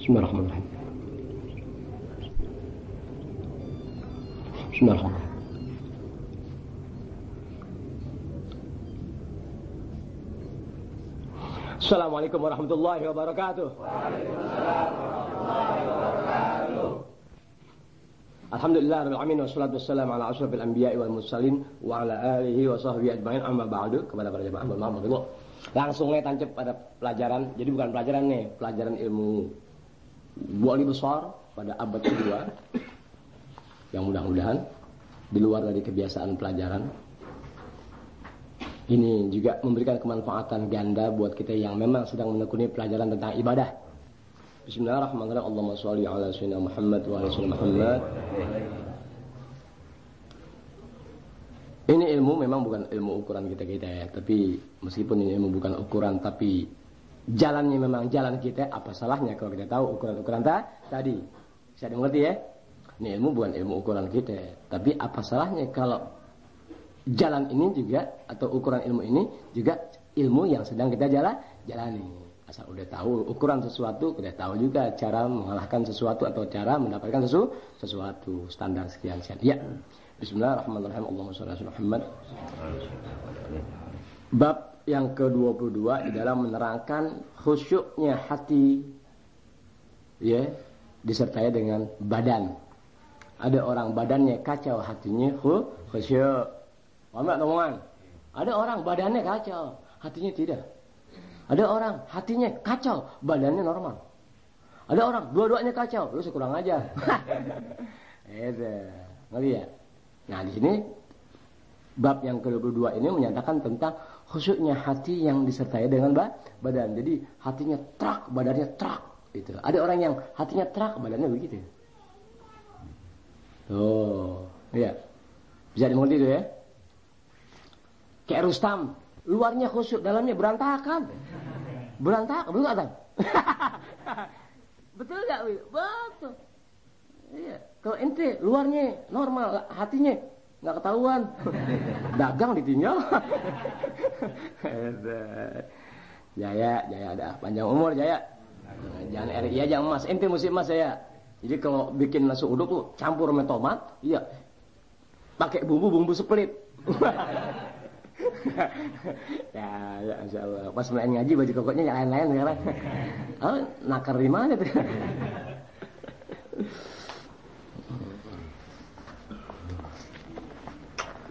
Bismillahirrahmanirrahim. Bismillahirrahmanirrahim. Assalamualaikum warahmatullahi wabarakatuh. Waalaikumsalam warahmatullahi wabarakatuh. Alhamdulillah rabbil alamin wassalatu wassalamu ala asyrafil anbiya'i wal mursalin wa ala alihi wa sahbihi ajmain, amma ba'du. Kepada para jemaah mohon maaf. Langsung nih tancap pada pelajaran. Jadi bukan pelajaran nih, pelajaran ilmu wali besar pada abad kedua. Yang mudah-mudahan di luar dari kebiasaan pelajaran ini juga memberikan kemanfaatan ganda buat kita yang memang sedang menekuni pelajaran tentang ibadah. Bismillahirrahmanirrahim. Allahumma sholli ala sayyidina Muhammad wa ala sayyidina Muhammad. Ini ilmu memang bukan ilmu ukuran kita ya, tapi meskipun ini ilmu bukan ukuran, tapi jalannya memang jalan kita. Apa salahnya kalau kita tahu ukuran-ukuran tadi? Bisa dimengerti ya? Ini ilmu bukan ilmu ukuran kita, tapi apa salahnya kalau jalan ini juga atau ukuran ilmu ini juga ilmu yang sedang kita jalani. Asal udah tahu ukuran sesuatu, kita tahu juga cara mengalahkan sesuatu atau cara mendapatkan sesuatu standar sekian. Ya. Bismillahirrahmanirrahim. Allahumma shalli ala Muhammad. Bab yang ke-22 di dalam menerangkan khusyuknya hati, ya, disertai dengan badan. Ada orang badannya kacau, hatinya khusyuk. Paham tak teman? Ada orang badannya kacau, hatinya tidak. Ada orang hatinya kacau, badannya normal. Ada orang dua-duanya kacau, lu sekurang aja. Ngerti ya? Nah di sini bab yang ke-22 ini menyatakan tentang khusyuknya hati yang disertai dengan badan. Jadi hatinya trak, badannya trak. Itu. Ada orang yang hatinya trak, badannya begitu. Oh, iya. Bisa dimengerti itu ya? Kayak Rustam, luarnya khusyuk, dalamnya berantakan. Berantakan, betul tak? Betul tak? Betul. Iya. Kalau ente luarnya normal, hatinya nggak ketahuan. Dagang ditinggal. Jaya ada panjang umur Jaya. Jangan RI aja emas, ente mesti emas Jaya. Jadi kalau bikin nasi uduk tuh campur sama tomat, iya. Pakai bumbu split. ya insya Allah. Pas mulai ngaji baju kokoknya yang lain-lain sekarang. Oh, nakar di mana tuh?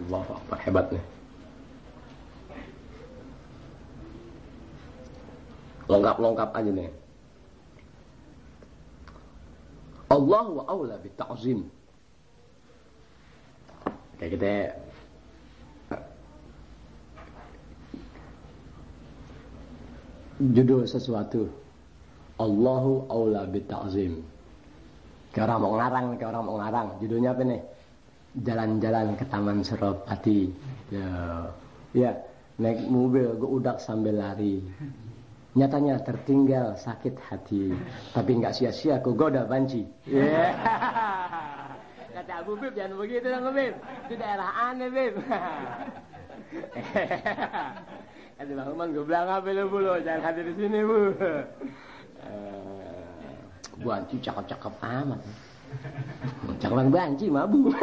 Allahu Akbar, hebat nih. Lengkap aja nih. Allahu a'la bitta'zim. Kayak kita judul sesuatu Allahu a'la bitta'zim. Kayak orang mau ngarang. Judulnya apa nih? Jalan-jalan ke Taman Suropati. Ya, naik mobil geudak sambil lari. Nyatanya tertinggal sakit hati, tapi nggak sia-sia ku goda banci. Yeah. Kata Abu Bib jangan begitu dong Bib. Itu daerah aneh Bib. Kata Bang Uman gue bilang apa lu jangan hadir di sini Bu. Banci cakep-cakep amat. Cakepan banci mah Bu.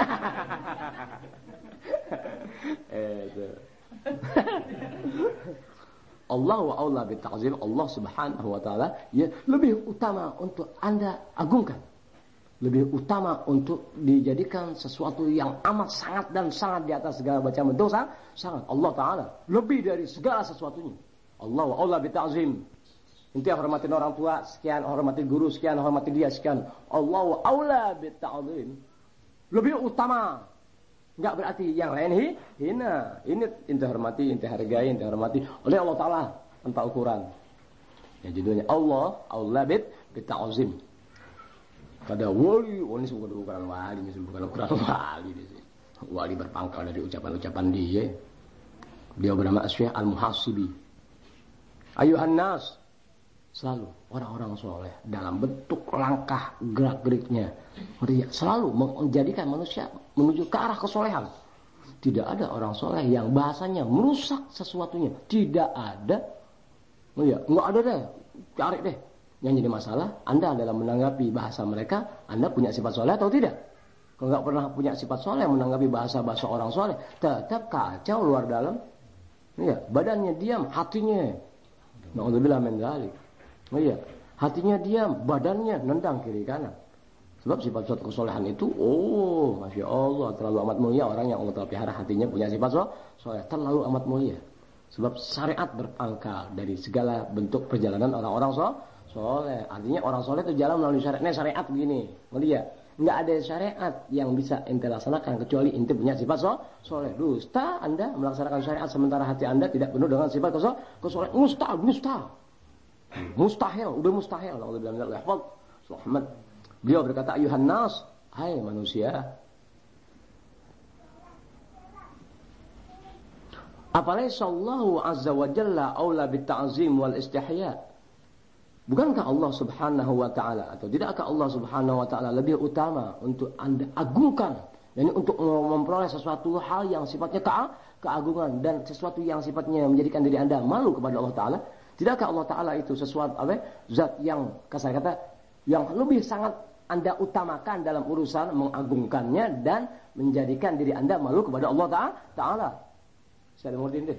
Allah wa Allah bitta'zim. Allah subhanahu wa ta'ala ya lebih utama untuk anda agungkan, lebih utama untuk dijadikan sesuatu yang amat sangat dan sangat di atas segala macam dosa. Sangat Allah ta'ala lebih dari segala sesuatunya. Allah wa Allah bitta'zim. Inti hormatin orang tua sekian, hormatin guru sekian, hormatin dia sekian. Allah wa Allah bitta'zim lebih utama. Enggak berarti yang lain hina. Ini inti hormati, inti hargai, inti hormati oleh Allah Ta'ala tanpa ukuran. Ya judulnya Allah bitta'zim. Pada wali bukan ukuran wali, bukan ukuran wali. Wali berpangkal dari ucapan-ucapan dia. Dia bernama Syekh Al-Muhasibi. Ayuhan nas, selalu orang-orang soleh dalam bentuk langkah gerak-geriknya selalu menjadikan manusia menuju ke arah kesolehan. Tidak ada orang soleh yang bahasanya merusak sesuatunya. Tidak ada. Ya, nggak ada deh. Cari deh. Yang jadi masalah, Anda dalam menanggapi bahasa mereka, Anda punya sifat soleh atau tidak? Kalau nggak pernah punya sifat soleh, menanggapi bahasa-bahasa orang soleh, tetap kacau luar dalam. Iya, badannya diam, hatinya. Na'udzubillah min dzalik. Iya, hatinya diam, badannya nendang kiri kanan. Sebab sifat kesolehan itu, Masya Allah, terlalu amat mulia orang yang Allah Ta'ala pelihara hatinya punya sifat soleh. Terlalu amat mulia. Sebab syariat berpangkal dari segala bentuk perjalanan orang-orang soleh. Artinya orang soleh itu jalan melalui syariat. Ini syariat begini, mulia. Nggak ada syariat yang bisa ente laksanakan kecuali ente punya sifat soleh. Dusta Anda melaksanakan syariat sementara hati Anda tidak penuh dengan sifat kesoleh. Mustahil, udah mustahil. Allah bilang Muhammad. Beliau berkata, ayuhan nas, hai manusia. Afalaysa Allahu azza wa jalla aula bitta'zim wal istihya. Bukankah Allah Subhanahu wa taala atau tidakkah Allah Subhanahu wa taala lebih utama untuk Anda agungkan, yakni untuk memperoleh sesuatu hal yang sifatnya keagungan dan sesuatu yang sifatnya menjadikan diri Anda malu kepada Allah taala? Tidakkah Allah taala itu sesuatu zat yang kasar kata yang lebih sangat Anda utamakan dalam urusan mengagungkannya dan menjadikan diri Anda malu kepada Allah taala? Saya ada ngertiin deh.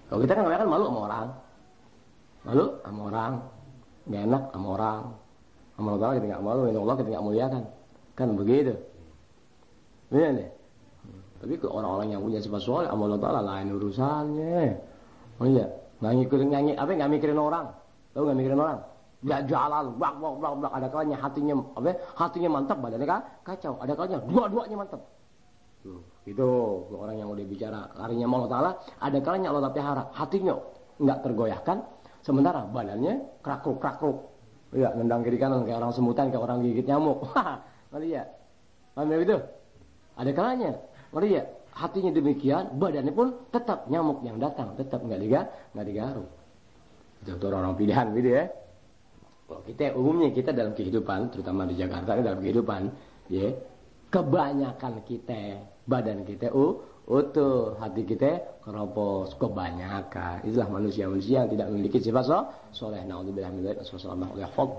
Kalau kita kan kebanyakan malu sama orang. Malu sama orang. Gak enak sama orang. Sama Allah kita gak malu. Sama Allah kita gak muliakan. Kan begitu. Iya nih. Tapi ke orang-orang yang punya sifat soleh sama Allah Ta'ala lain urusannya. Oh iya. Gak mikirin orang. Tahu gak mikirin orang? Ya jalan. Blak. Ada kalanya hatinya mantap. Badannya kacau. Ada kalanya dua-duanya mantap. Itu orang yang udah bicara larinya Allah Ta'ala, ada kalanya Allah pelihara hatinya nggak tergoyahkan, sementara badannya krakruk. Ya, nendang kiri kanan kayak orang semutan, kayak orang gigit nyamuk. Ngerti ya? Paham ya gitu? Ada kalanya, ngerti ya? Hatinya demikian, badannya pun tetap nyamuk yang datang, tetap nggak digaruk. Itu orang pilihan gitu ya. Kalau kita umumnya kita dalam kehidupan, terutama di Jakarta dalam kehidupan, ya. Kebanyakan kita, badan kita utuh, hati kita keropos, kebanyakan. Itulah manusia-manusia yang tidak memiliki sifat soleh. Na'udzubillah min dzalik. Sallallahu alaihi wasallam.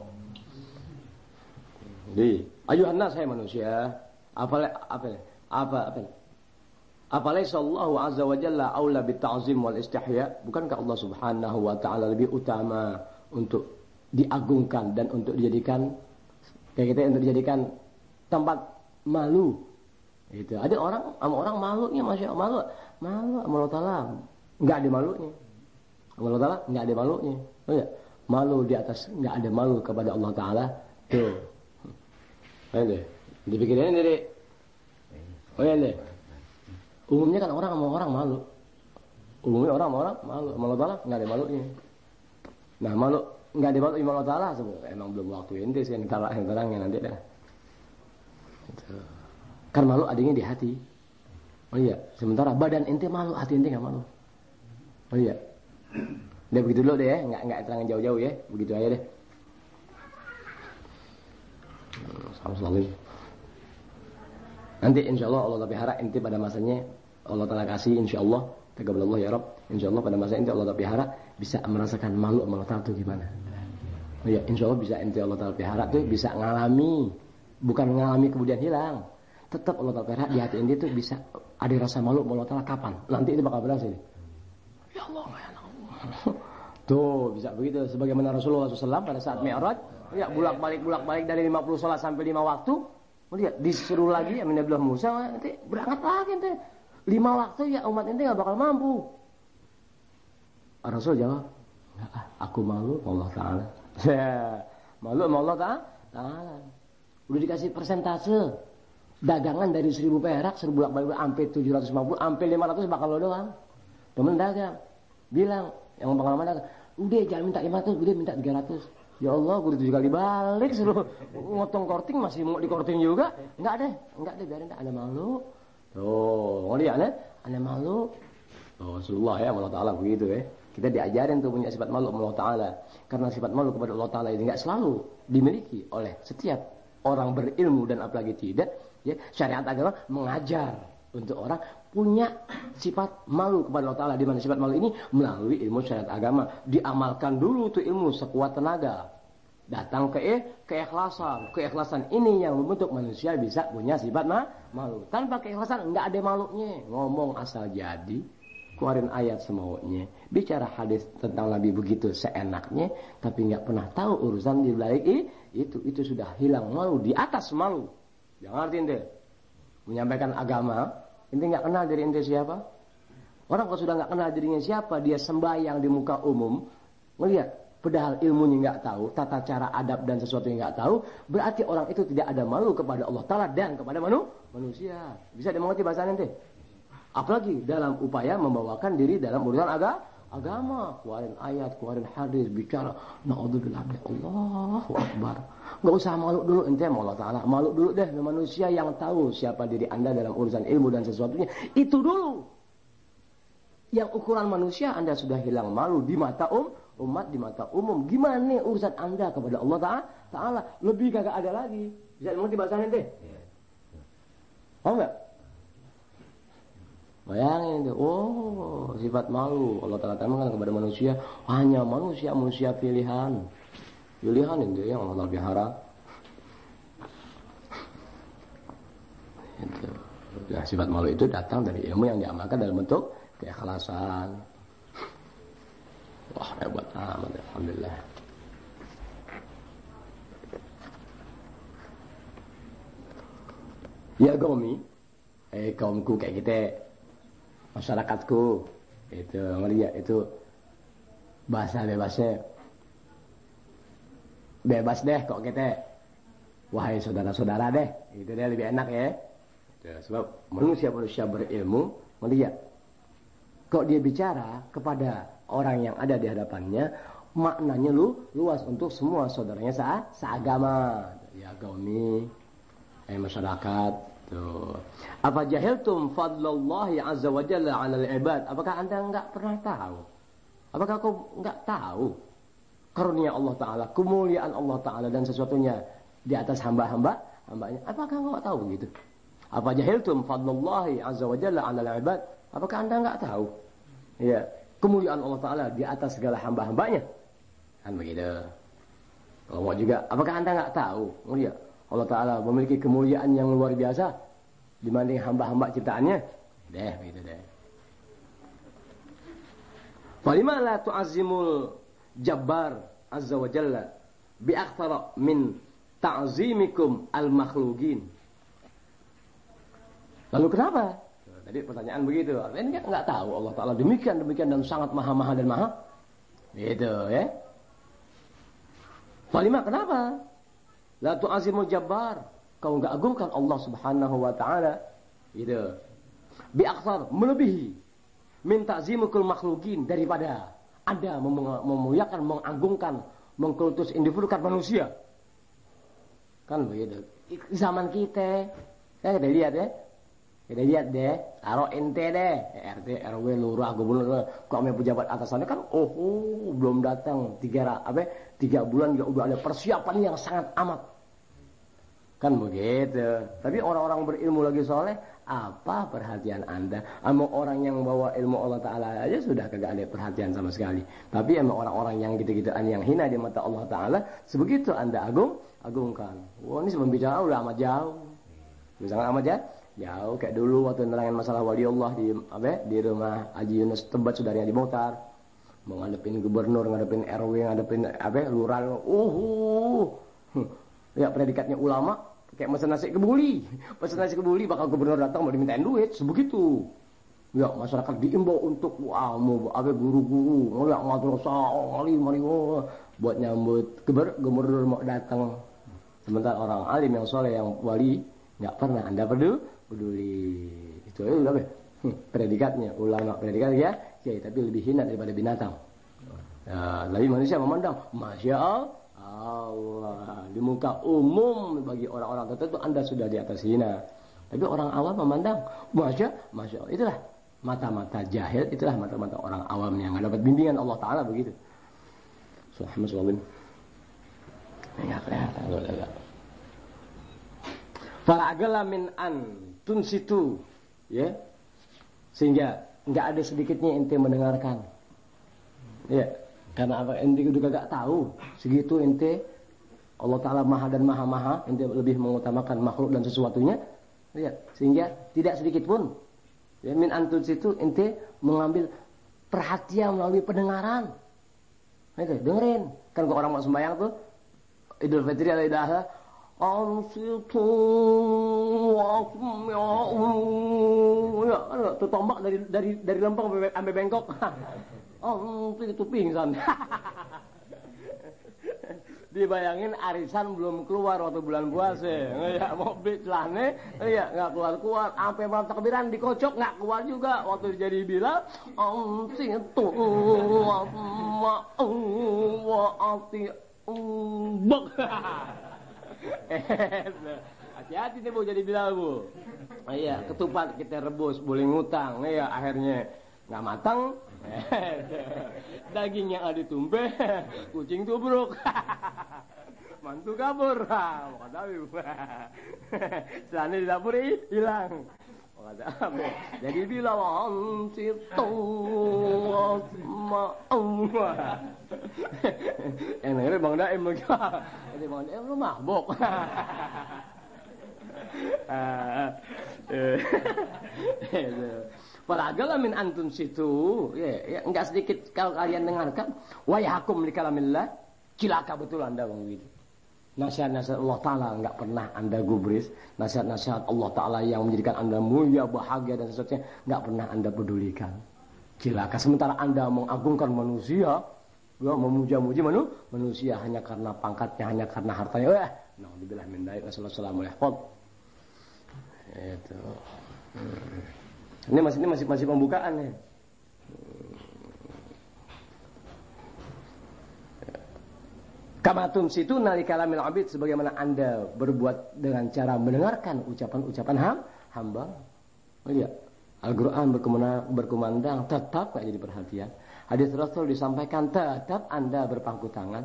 Jadi, ayuhan nas, hai manusia. Afalaysa Allahu azza wa jalla aula bitta'zim wal istihya? Bukankah Allah Subhanahu wa taala lebih utama untuk diagungkan dan untuk dijadikan kayak kita untuk dijadikan tempat malu. Itu ada orang sama orang malunya, Masya Allah, malu sama Allah Ta'ala nggak ada malunya. Sama Allah Ta'ala nggak ada malunya. Oh ya, malu di atas nggak ada malu kepada Allah Ta'ala. Tuh. Ayo dipikirin diri. Oh ya deh. Umumnya kan orang sama orang malu. Umumnya orang sama orang malu. Sama Allah Ta'ala nggak ada malunya. Nah, malu nggak ada malu sama Allah Ta'ala sebenarnya. Emang belum waktu ente sih yang terangnya nanti dah. Kan malu adanya di hati. Oh iya, sementara badan ente malu, hati ente nggak malu. Oh iya. Udah begitu dulu deh ya, nggak terangin jauh-jauh ya, begitu aja deh. Selalu. Nanti insya Allah Allah pelihara ente pada masanya Allah Ta'ala kasih insya Allah, taqabbalallah ya Rabb. Insya Allah pada masa ente Allah Ta'ala pelihara bisa merasakan malu sama Allah Ta'ala itu gimana. Oh iya, insya Allah bisa ente Allah Ta'ala pelihara tuh bisa ngalami. Bukan mengalami kemudian hilang. Tetap Allah Ta'ala di hati ente itu bisa ada rasa malu Allah Ta'ala kapan? Nanti itu bakal berhasil. Ya Allah, ya Allah. Tuh, bisa begitu. Sebagaimana Rasulullah SAW pada saat Mi'raj, ya bulak-balik dari 50 salat sampai 5 waktu. Lihat, disuruh lagi Nabi Musa nanti berangkat lagi ente. 5 waktu ya umat ente enggak bakal mampu. Rasul jawab, aku malu Allah Ta'ala. Malu sama Allah Ta'ala. Udah dikasih persentase dagangan dari 1.000 perak, 1.000 bolak-balik sampai 750, sampai 500 bakal lo doang. Temen dagang bilang yang pengalaman dagang, udah jangan minta 500, udah minta 300. Ya Allah, gue udah 7 kali balik suruh ngotong korting masih mau dikorting juga. Enggak deh biarin dah, ada malu. Tuh, ngeliat ada malu. Oh, Rasulullah ya Allah Ta'ala begitu ya. Kita diajarin tuh punya sifat malu Allah Ta'ala. Karena sifat malu kepada Allah Ta'ala ini enggak selalu dimiliki oleh setiap orang berilmu dan apalagi tidak ya, syariat agama mengajar untuk orang punya sifat malu kepada Allah Ta'ala. Di mana sifat malu ini? Melalui ilmu syariat agama. Diamalkan dulu tuh ilmu sekuat tenaga. Datang keikhlasan. Keikhlasan ini yang membentuk manusia bisa punya sifat malu. Tanpa keikhlasan nggak ada malunya. Ngomong asal jadi. Keluarin ayat semaunya. Bicara hadis tentang Nabi begitu seenaknya. Tapi nggak pernah tahu urusan di balik itu sudah hilang malu. Di atas malu. Jangan arti ente. Menyampaikan agama. Ente nggak kenal diri ente siapa? Orang kalau sudah nggak kenal dirinya siapa, dia sembahyang di muka umum, melihat padahal ilmunya nggak tahu, tata cara adab dan sesuatu yang nggak tahu, berarti orang itu tidak ada malu kepada Allah Ta'ala dan kepada manusia. Bisa dimengerti bahasa ente? Apalagi dalam upaya membawakan diri dalam urusan agama, keluarin ayat, keluarin hadis, bicara, naudzubillah, Allahu Akbar. Nggak usah malu dulu ente sama Allah Ta'ala, malu dulu deh manusia yang tahu siapa diri anda dalam urusan ilmu dan sesuatunya. Itu dulu. Yang ukuran manusia anda sudah hilang malu di mata umat, di mata umum. Gimana nih urusan anda kepada Allah Ta'ala? Lebih kagak ada lagi. Bisa mengerti bahasa ente? Oh enggak? Bayangin itu, sifat malu Allah Ta'ala tanamkan kepada manusia. Hanya manusia pilihan itu yang Allah pelihara. Itu. Ya, sifat malu itu datang dari ilmu yang diamalkan dalam bentuk keikhlasan. Wah, hebat amat, alhamdulillah. Ya qaumi, kaumku kayak kita. Masyarakatku itu ngelihat itu bahasa bebasnya bebas deh kok kita, wahai saudara-saudara deh, itu deh lebih enak ya. Sebab manusia berilmu melihat kok dia bicara kepada orang yang ada di hadapannya, maknanya luas untuk semua saudaranya seagama. Ya qaumi, masyarakat. Tuh. Apa jahiltum fadlallahi azza wa jalla 'alal ibad? Apakah anda enggak pernah tahu? Apakah kau enggak tahu karunia Allah Ta'ala, kemuliaan Allah Ta'ala dan sesuatunya di atas hambanya? Apakah enggak tahu begitu? Apa jahiltum fadlallahi azza wa jalla 'alal ibad? Apakah anda enggak tahu? Ya, kemuliaan Allah Ta'ala di atas segala hambanya? Kan begitu. Kalau mau juga, apakah anda enggak tahu? Mulia. Allah Ta'ala memiliki kemuliaan yang luar biasa dibanding hamba-hamba ciptaannya. Begitu deh. Falima la tu'azzimul Jabbar azza wa jalla bi'akthara min ta'zimikum al-makhluqin. Lalu kenapa? Tadi pertanyaan begitu. Artinya enggak tahu Allah Ta'ala demikian dan sangat maha dan maha. Gitu ya. Falima kenapa? La tu'azimul Jabbar, kau enggak agungkan Allah Subhanahu wa Ta'ala. Gitu. Bi aktsar, melebihi min ta'zimukul makhluqin, daripada Anda memuliakan, mengagungkan, mengkultus individukan manusia. Kan begitu. Zaman kita kita lihat ya. Kita lihat deh, taruh ente deh, RT, RW, lurah, gubernur, kok sama pejabat atasannya kan, belum datang 3 bulan juga udah ada persiapan yang sangat amat. Kan begitu. Tapi orang-orang berilmu lagi soleh, apa perhatian anda? Sama orang yang bawa ilmu Allah Ta'ala aja sudah kagak ada perhatian sama sekali. Tapi sama orang-orang yang gitu-gituan yang hina di mata Allah Ta'ala, sebegitu anda agungkan. Wah, ini sebelum bicara udah amat jauh. Sangat amat jauh, kayak dulu waktu nerangin masalah wali Allah di rumah Haji Yunus Tebat, saudaranya di Motar, mau ngadepin gubernur, ngadepin RW, ngadepin lurah, ya predikatnya ulama, kayak mesen nasi kebuli bakal gubernur datang mau dimintain duit, sebegitu. Ya masyarakat diimbau untuk guru-guru, ngeliat madrasah, alim, buat nyambut gubernur mau datang. Sementara orang alim yang soleh, yang wali, nggak pernah anda peduli. Itu aja udah predikatnya ulama, predikat ya, tapi lebih hina daripada binatang. Tapi manusia memandang, masya Allah, di muka umum bagi orang-orang tertentu anda sudah di atas hina. Tapi orang awam memandang, masya Allah. Itulah mata-mata jahil, itulah mata-mata orang awam yang nggak dapat bimbingan Allah Ta'ala begitu. Alhamdulillah. Enggak kelihatan. Fala agala min an tunsitu, ya. Sehingga nggak ada sedikitnya ente mendengarkan. Ya, karena apa? Ente juga gak tahu. Segitu ente Allah Ta'ala maha dan maha, ente lebih mengutamakan makhluk dan sesuatunya. Ya, sehingga tidak sedikit pun. Ya, min antun situ ente mengambil perhatian melalui pendengaran. Itu, dengerin. Kan kalau orang mau sembahyang tuh Idul Fitri atau Idul Adha, ansitu ya, tuh tombak dari lempeng sampai bengkok. Itu pingsan. Dibayangin arisan belum keluar waktu bulan puasa. Ya mau celane, ya nggak keluar. Sampai malam takbiran dikocok nggak keluar juga. Waktu jadi bila, ansitu bok. Hati-hati nih Bu jadi Bilal Bu. Iya, ketupat kita rebus boleh ngutang. Iya, akhirnya nggak matang. Daging yang ada tumpeh, kucing tubruk. Mantu kabur. Mau kata Bu. Selana di dapur hilang. Mau kata Bu. Jadi Bilal situ Enaknya Bang Daim lagi. Jadi Bang Daim lu mabok. Falagala min antun situ, ya enggak sedikit kalau kalian dengarkan, wa yahkum li kalamillah, cilaka betul Anda Bang Widi. Nasihat-nasihat Allah Ta'ala enggak pernah Anda gubris, nasihat-nasihat Allah Ta'ala yang menjadikan Anda mulia, bahagia dan seterusnya enggak pernah Anda pedulikan. Cilaka sementara Anda mengagungkan manusia, ya, memuja-muji manusia hanya karena pangkatnya, hanya karena hartanya. Naudzubillah min dzalik, sallallahu alaihi wasallam. Itu. Ini masih pembukaan nih. Kamatun situ nali kalamil abid, sebagaimana Anda berbuat dengan cara mendengarkan ucapan-ucapan hamba. Oh iya, Al-Quran berkumandang tetap gak jadi perhatian. Hadis Rasul disampaikan tetap Anda berpangku tangan.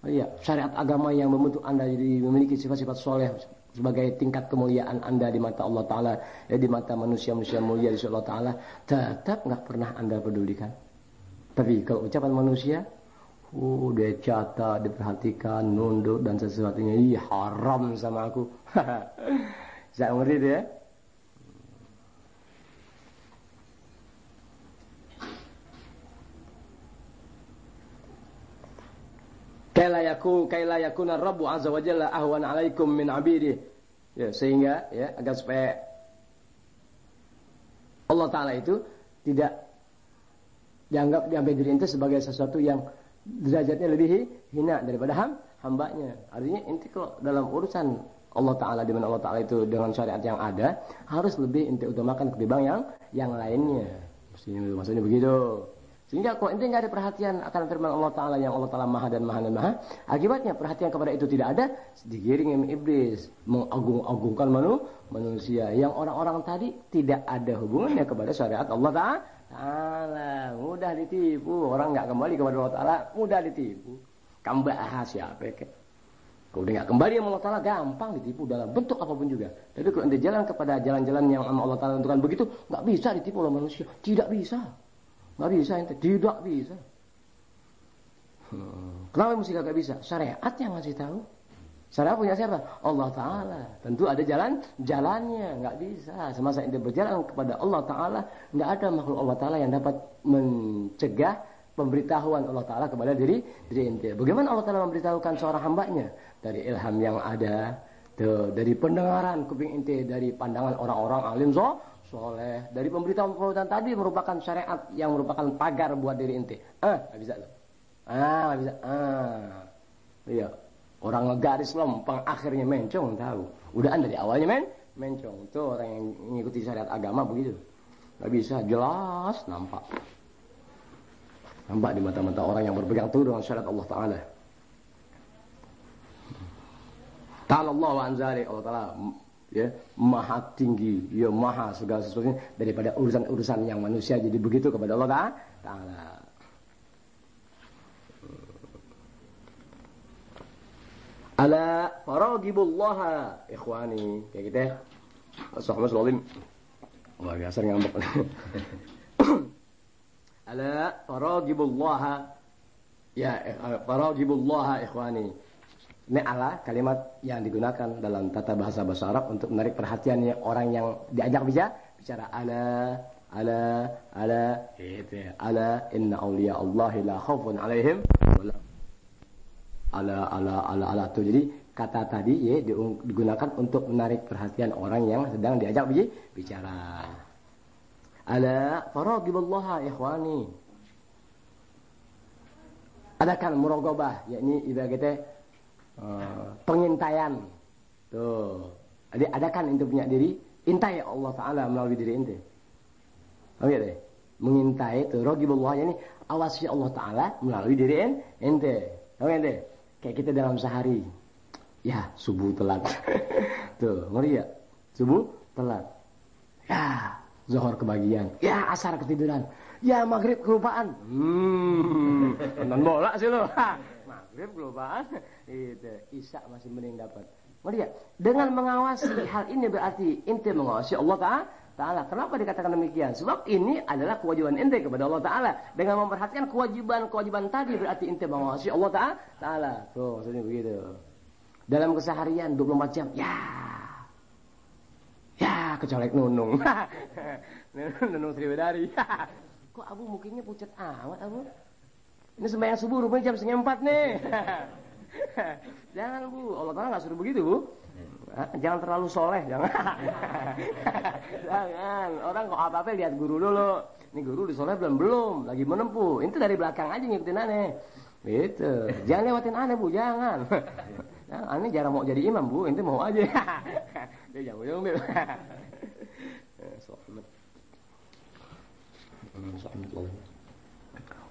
Oh iya, syariat agama yang membentuk Anda jadi memiliki sifat-sifat soleh sebagai tingkat kemuliaan Anda di mata Allah Ta'ala, ya, di mata manusia-manusia mulia di sisi Allah Ta'ala, tetap nggak pernah Anda pedulikan. Tapi kalau ucapan manusia, dia cata, diperhatikan, nunduk dan sesuatunya, haram sama aku. Saya ngerti itu ya. Kaila yakuna Rabbu azza wa jalla ahwan alaikum min abidi. Ya, sehingga ya agar supaya Allah Ta'ala itu tidak dianggap diri ente sebagai sesuatu yang derajatnya lebih hina daripada hambanya. Artinya ente kalau dalam urusan Allah Ta'ala, di mana Allah Ta'ala itu dengan syariat yang ada, harus lebih ente utamakan ketimbang yang lainnya. Maksudnya begitu. Sehingga kalau ente nggak ada perhatian akan firman Allah Ta'ala yang Allah Ta'ala maha dan maha, akibatnya perhatian kepada itu tidak ada, digiring iblis mengagung-agungkan manusia yang orang-orang tadi tidak ada hubungannya kepada syariat Allah Ta'ala. Mudah ditipu, orang nggak kembali kepada Allah Ta'ala mudah ditipu. Kamu bahas siapa ya? Kalau dia nggak kembali sama Allah Ta'ala gampang ditipu dalam bentuk apapun juga. Tapi kalau ente jalan kepada jalan-jalan yang Allah Ta'ala tentukan begitu, nggak bisa ditipu oleh manusia, tidak bisa. Nggak bisa, tidak bisa. Kenapa mesti gak bisa? Syariat yang ngasih tahu. Syariat punya siapa? Allah Ta'ala. Tentu ada jalannya. Nggak bisa. Semasa ente berjalan kepada Allah Ta'ala, nggak ada makhluk Allah Ta'ala yang dapat mencegah pemberitahuan Allah Ta'ala kepada diri ente. Bagaimana Allah Ta'ala memberitahukan seorang hambanya? Dari ilham yang ada, dari pendengaran kuping ente, dari pandangan orang-orang alim soleh, dari pemberitaan tadi merupakan syariat yang merupakan pagar buat diri ente. Nggak bisa loh. Nggak bisa. Iya. Orang ngegaris lempeng akhirnya mencong, tahu. Udahan dari awalnya mencong. Tuh orang yang mengikuti syariat agama begitu. Nggak bisa, jelas nampak. Nampak di mata-mata orang yang berpegang teguh dengan syariat Allah Ta'ala. Ta'ala Allah wa anzari, Allah Ta'ala ya maha tinggi, ya maha segala sesuatunya daripada urusan-urusan yang manusia. Jadi begitu kepada Allah Ta'ala. Ala faragibullaha ikhwani, kayak gitu ya. As-sahaba salim. Wah, biasa ngambek. Ala faragibullaha ya faragibullaha ikhwani. Ini ala kalimat yang digunakan dalam tata bahasa Arab untuk menarik perhatiannya orang yang diajak bicara. Ala gitu ya. Ala inna awliya Allahi la khaufun alaihim wala ala tuh. Jadi kata tadi ya digunakan untuk menarik perhatian orang yang sedang diajak bicara. Ala faragibullaha ikhwani. Adakan muraqabah, yakni ibaratnya pengintaian. Tuh. Jadi adakan ente punya diri, intai Allah Taala melalui diri ente. Oke deh. Mengintai tuh raqibullah, yakni awasi Allah Taala melalui diri ente. Oke deh. Kayak kita dalam sehari. Ya, subuh telat. Tuh, ngeri ya? Subuh telat. Ya, zuhur kebagian. Ya, asar ketiduran. Ya, maghrib kelupaan. Nonton bola sih lo. Maghrib kelupaan. Itu, isya masih mending dapat. Ngeri ya? Dengan mengawasi hal ini berarti ente mengawasi Allah Ta'ala. Kenapa dikatakan demikian? Sebab ini adalah kewajiban ente kepada Allah Ta'ala. Dengan memperhatikan kewajiban tadi berarti ente mengawasi Allah Ta'ala. Tuh, maksudnya begitu. Dalam keseharian 24 jam, ya kecolek nunung. Nunung Sriwedari. Kok Abu mukanya pucat amat Abu? Ini sembahyang subuh rupanya jam 3:30 nih. Jangan Bu, Allah Ta'ala nggak suruh begitu Bu. Jangan terlalu soleh, jangan. Jangan. Orang kok apa-apa lihat guru dulu. Ini guru di soleh belum, lagi menempuh. Itu dari belakang aja ngikutin aneh. Gitu. Jangan lewatin aneh Bu, jangan. Nah, aneh jarang mau jadi imam Bu, ente mau aja. Dia jangan bil.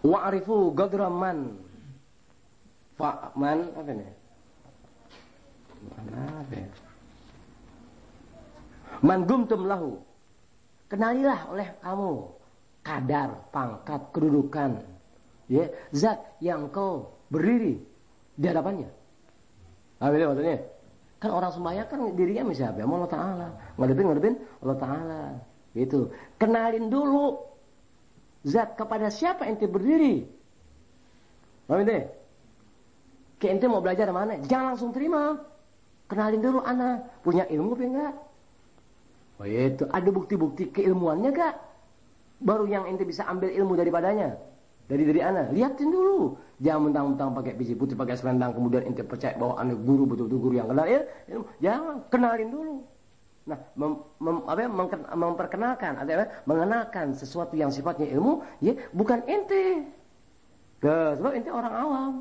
Wa'rifu qadra man. Man apa nih? Mana apa ya? Man gumtum lahu. Kenalilah oleh kamu kadar, pangkat, kedudukan, ya, zat yang kau berdiri di hadapannya. Apa itu maksudnya? Kan orang sembahyang kan dirinya siapa? Allah Ta'ala. Ngadepin Allah Ta'ala. Gitu. Kenalin dulu zat kepada siapa ente berdiri. Paham ente? Kayak ente mau belajar mana? Jangan langsung terima. Kenalin dulu anak. Punya ilmu apa enggak? Oh itu. Ada bukti-bukti keilmuannya enggak? Baru yang ente bisa ambil ilmu daripadanya. Dari anak. Lihatin dulu. Jangan mentang-mentang pakai biji putih, pakai selendang, kemudian ente percaya bahwa anak guru betul-betul guru yang kenal ilmu. Jangan. Kenalin dulu. Nah, memperkenalkan atau mengenalkan sesuatu yang sifatnya ilmu, ya bukan ente. Sebab ente orang awam.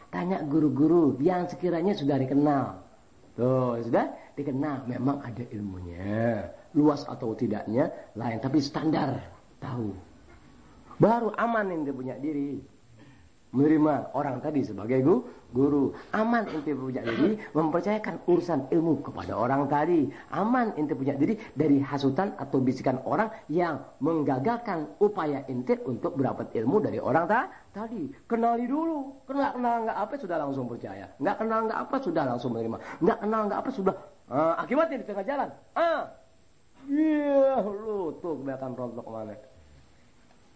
Tanya guru-guru yang sekiranya sudah dikenal. Tuh, sudah dikenal, memang ada ilmunya. Luas atau tidaknya lain, tapi standar tahu. Baru aman ente punya diri. Menerima orang tadi sebagai guru. Aman ente punya diri mempercayakan urusan ilmu kepada orang tadi. Aman ente punya diri dari hasutan atau bisikan orang yang menggagalkan upaya ente untuk mendapat ilmu dari orang tadi. Kenali dulu. Kenal nggak apa sudah langsung percaya. Nggak kenal nggak apa sudah langsung menerima. Nggak kenal nggak apa sudah akibatnya di tengah jalan. Iya lu tuh kelihatan rontok mana.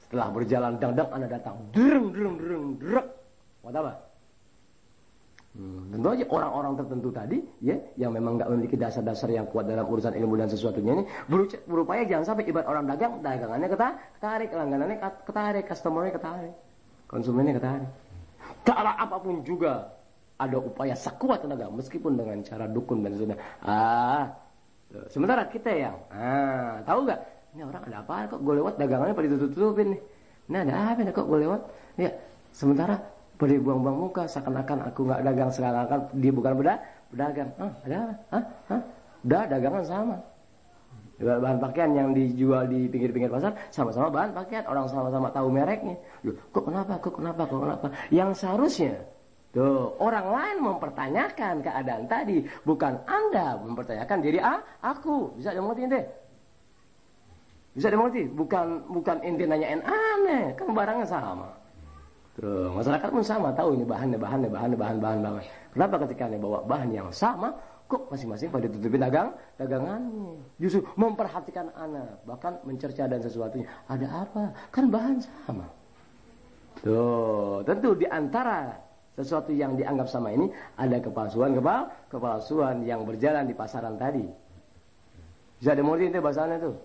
Setelah berjalan dang anak datang dereng. Buat apa? Tentu aja orang-orang tertentu tadi ya yang memang nggak memiliki dasar-dasar yang kuat dalam urusan ilmu dan sesuatunya ini berupaya jangan sampai ibarat orang dagangannya ketarik, langganannya ketarik, customernya ketarik, konsumennya ketarik. Cara apapun juga ada upaya sekuat tenaga meskipun dengan cara dukun dan sebagainya. Sementara kita yang tahu nggak? Ini orang ada apa kok gue lewat dagangannya pada ditutup-tutupin nih. Nah ada apa nih kok gue lewat? Ya sementara pada buang-buang muka seakan-akan aku nggak dagang, seakan-akan dia bukan pedagang. Ada apa? Udah dagangan sama. Bahan pakaian yang dijual di pinggir-pinggir pasar sama-sama bahan pakaian, orang sama-sama tahu mereknya. Loh, kok kenapa? Yang seharusnya tuh orang lain mempertanyakan keadaan tadi, bukan Anda mempertanyakan diri aku. Bisa dimengerti ente? Bisa dimengerti? Bukan ente nanyain aneh, kan barangnya sama. Terus masyarakat pun sama, tahu ini bahan. Kenapa ketika nih bawa bahan yang sama, kok masing-masing pada tutupin dagangannya? Justru memperhatikan anak, bahkan mencerca dan sesuatunya. Ada apa? Kan bahan sama. Tuh, tentu di antara sesuatu yang dianggap sama ini ada kepalsuan yang berjalan di pasaran tadi. Bisa dimulai itu bahasanya tuh.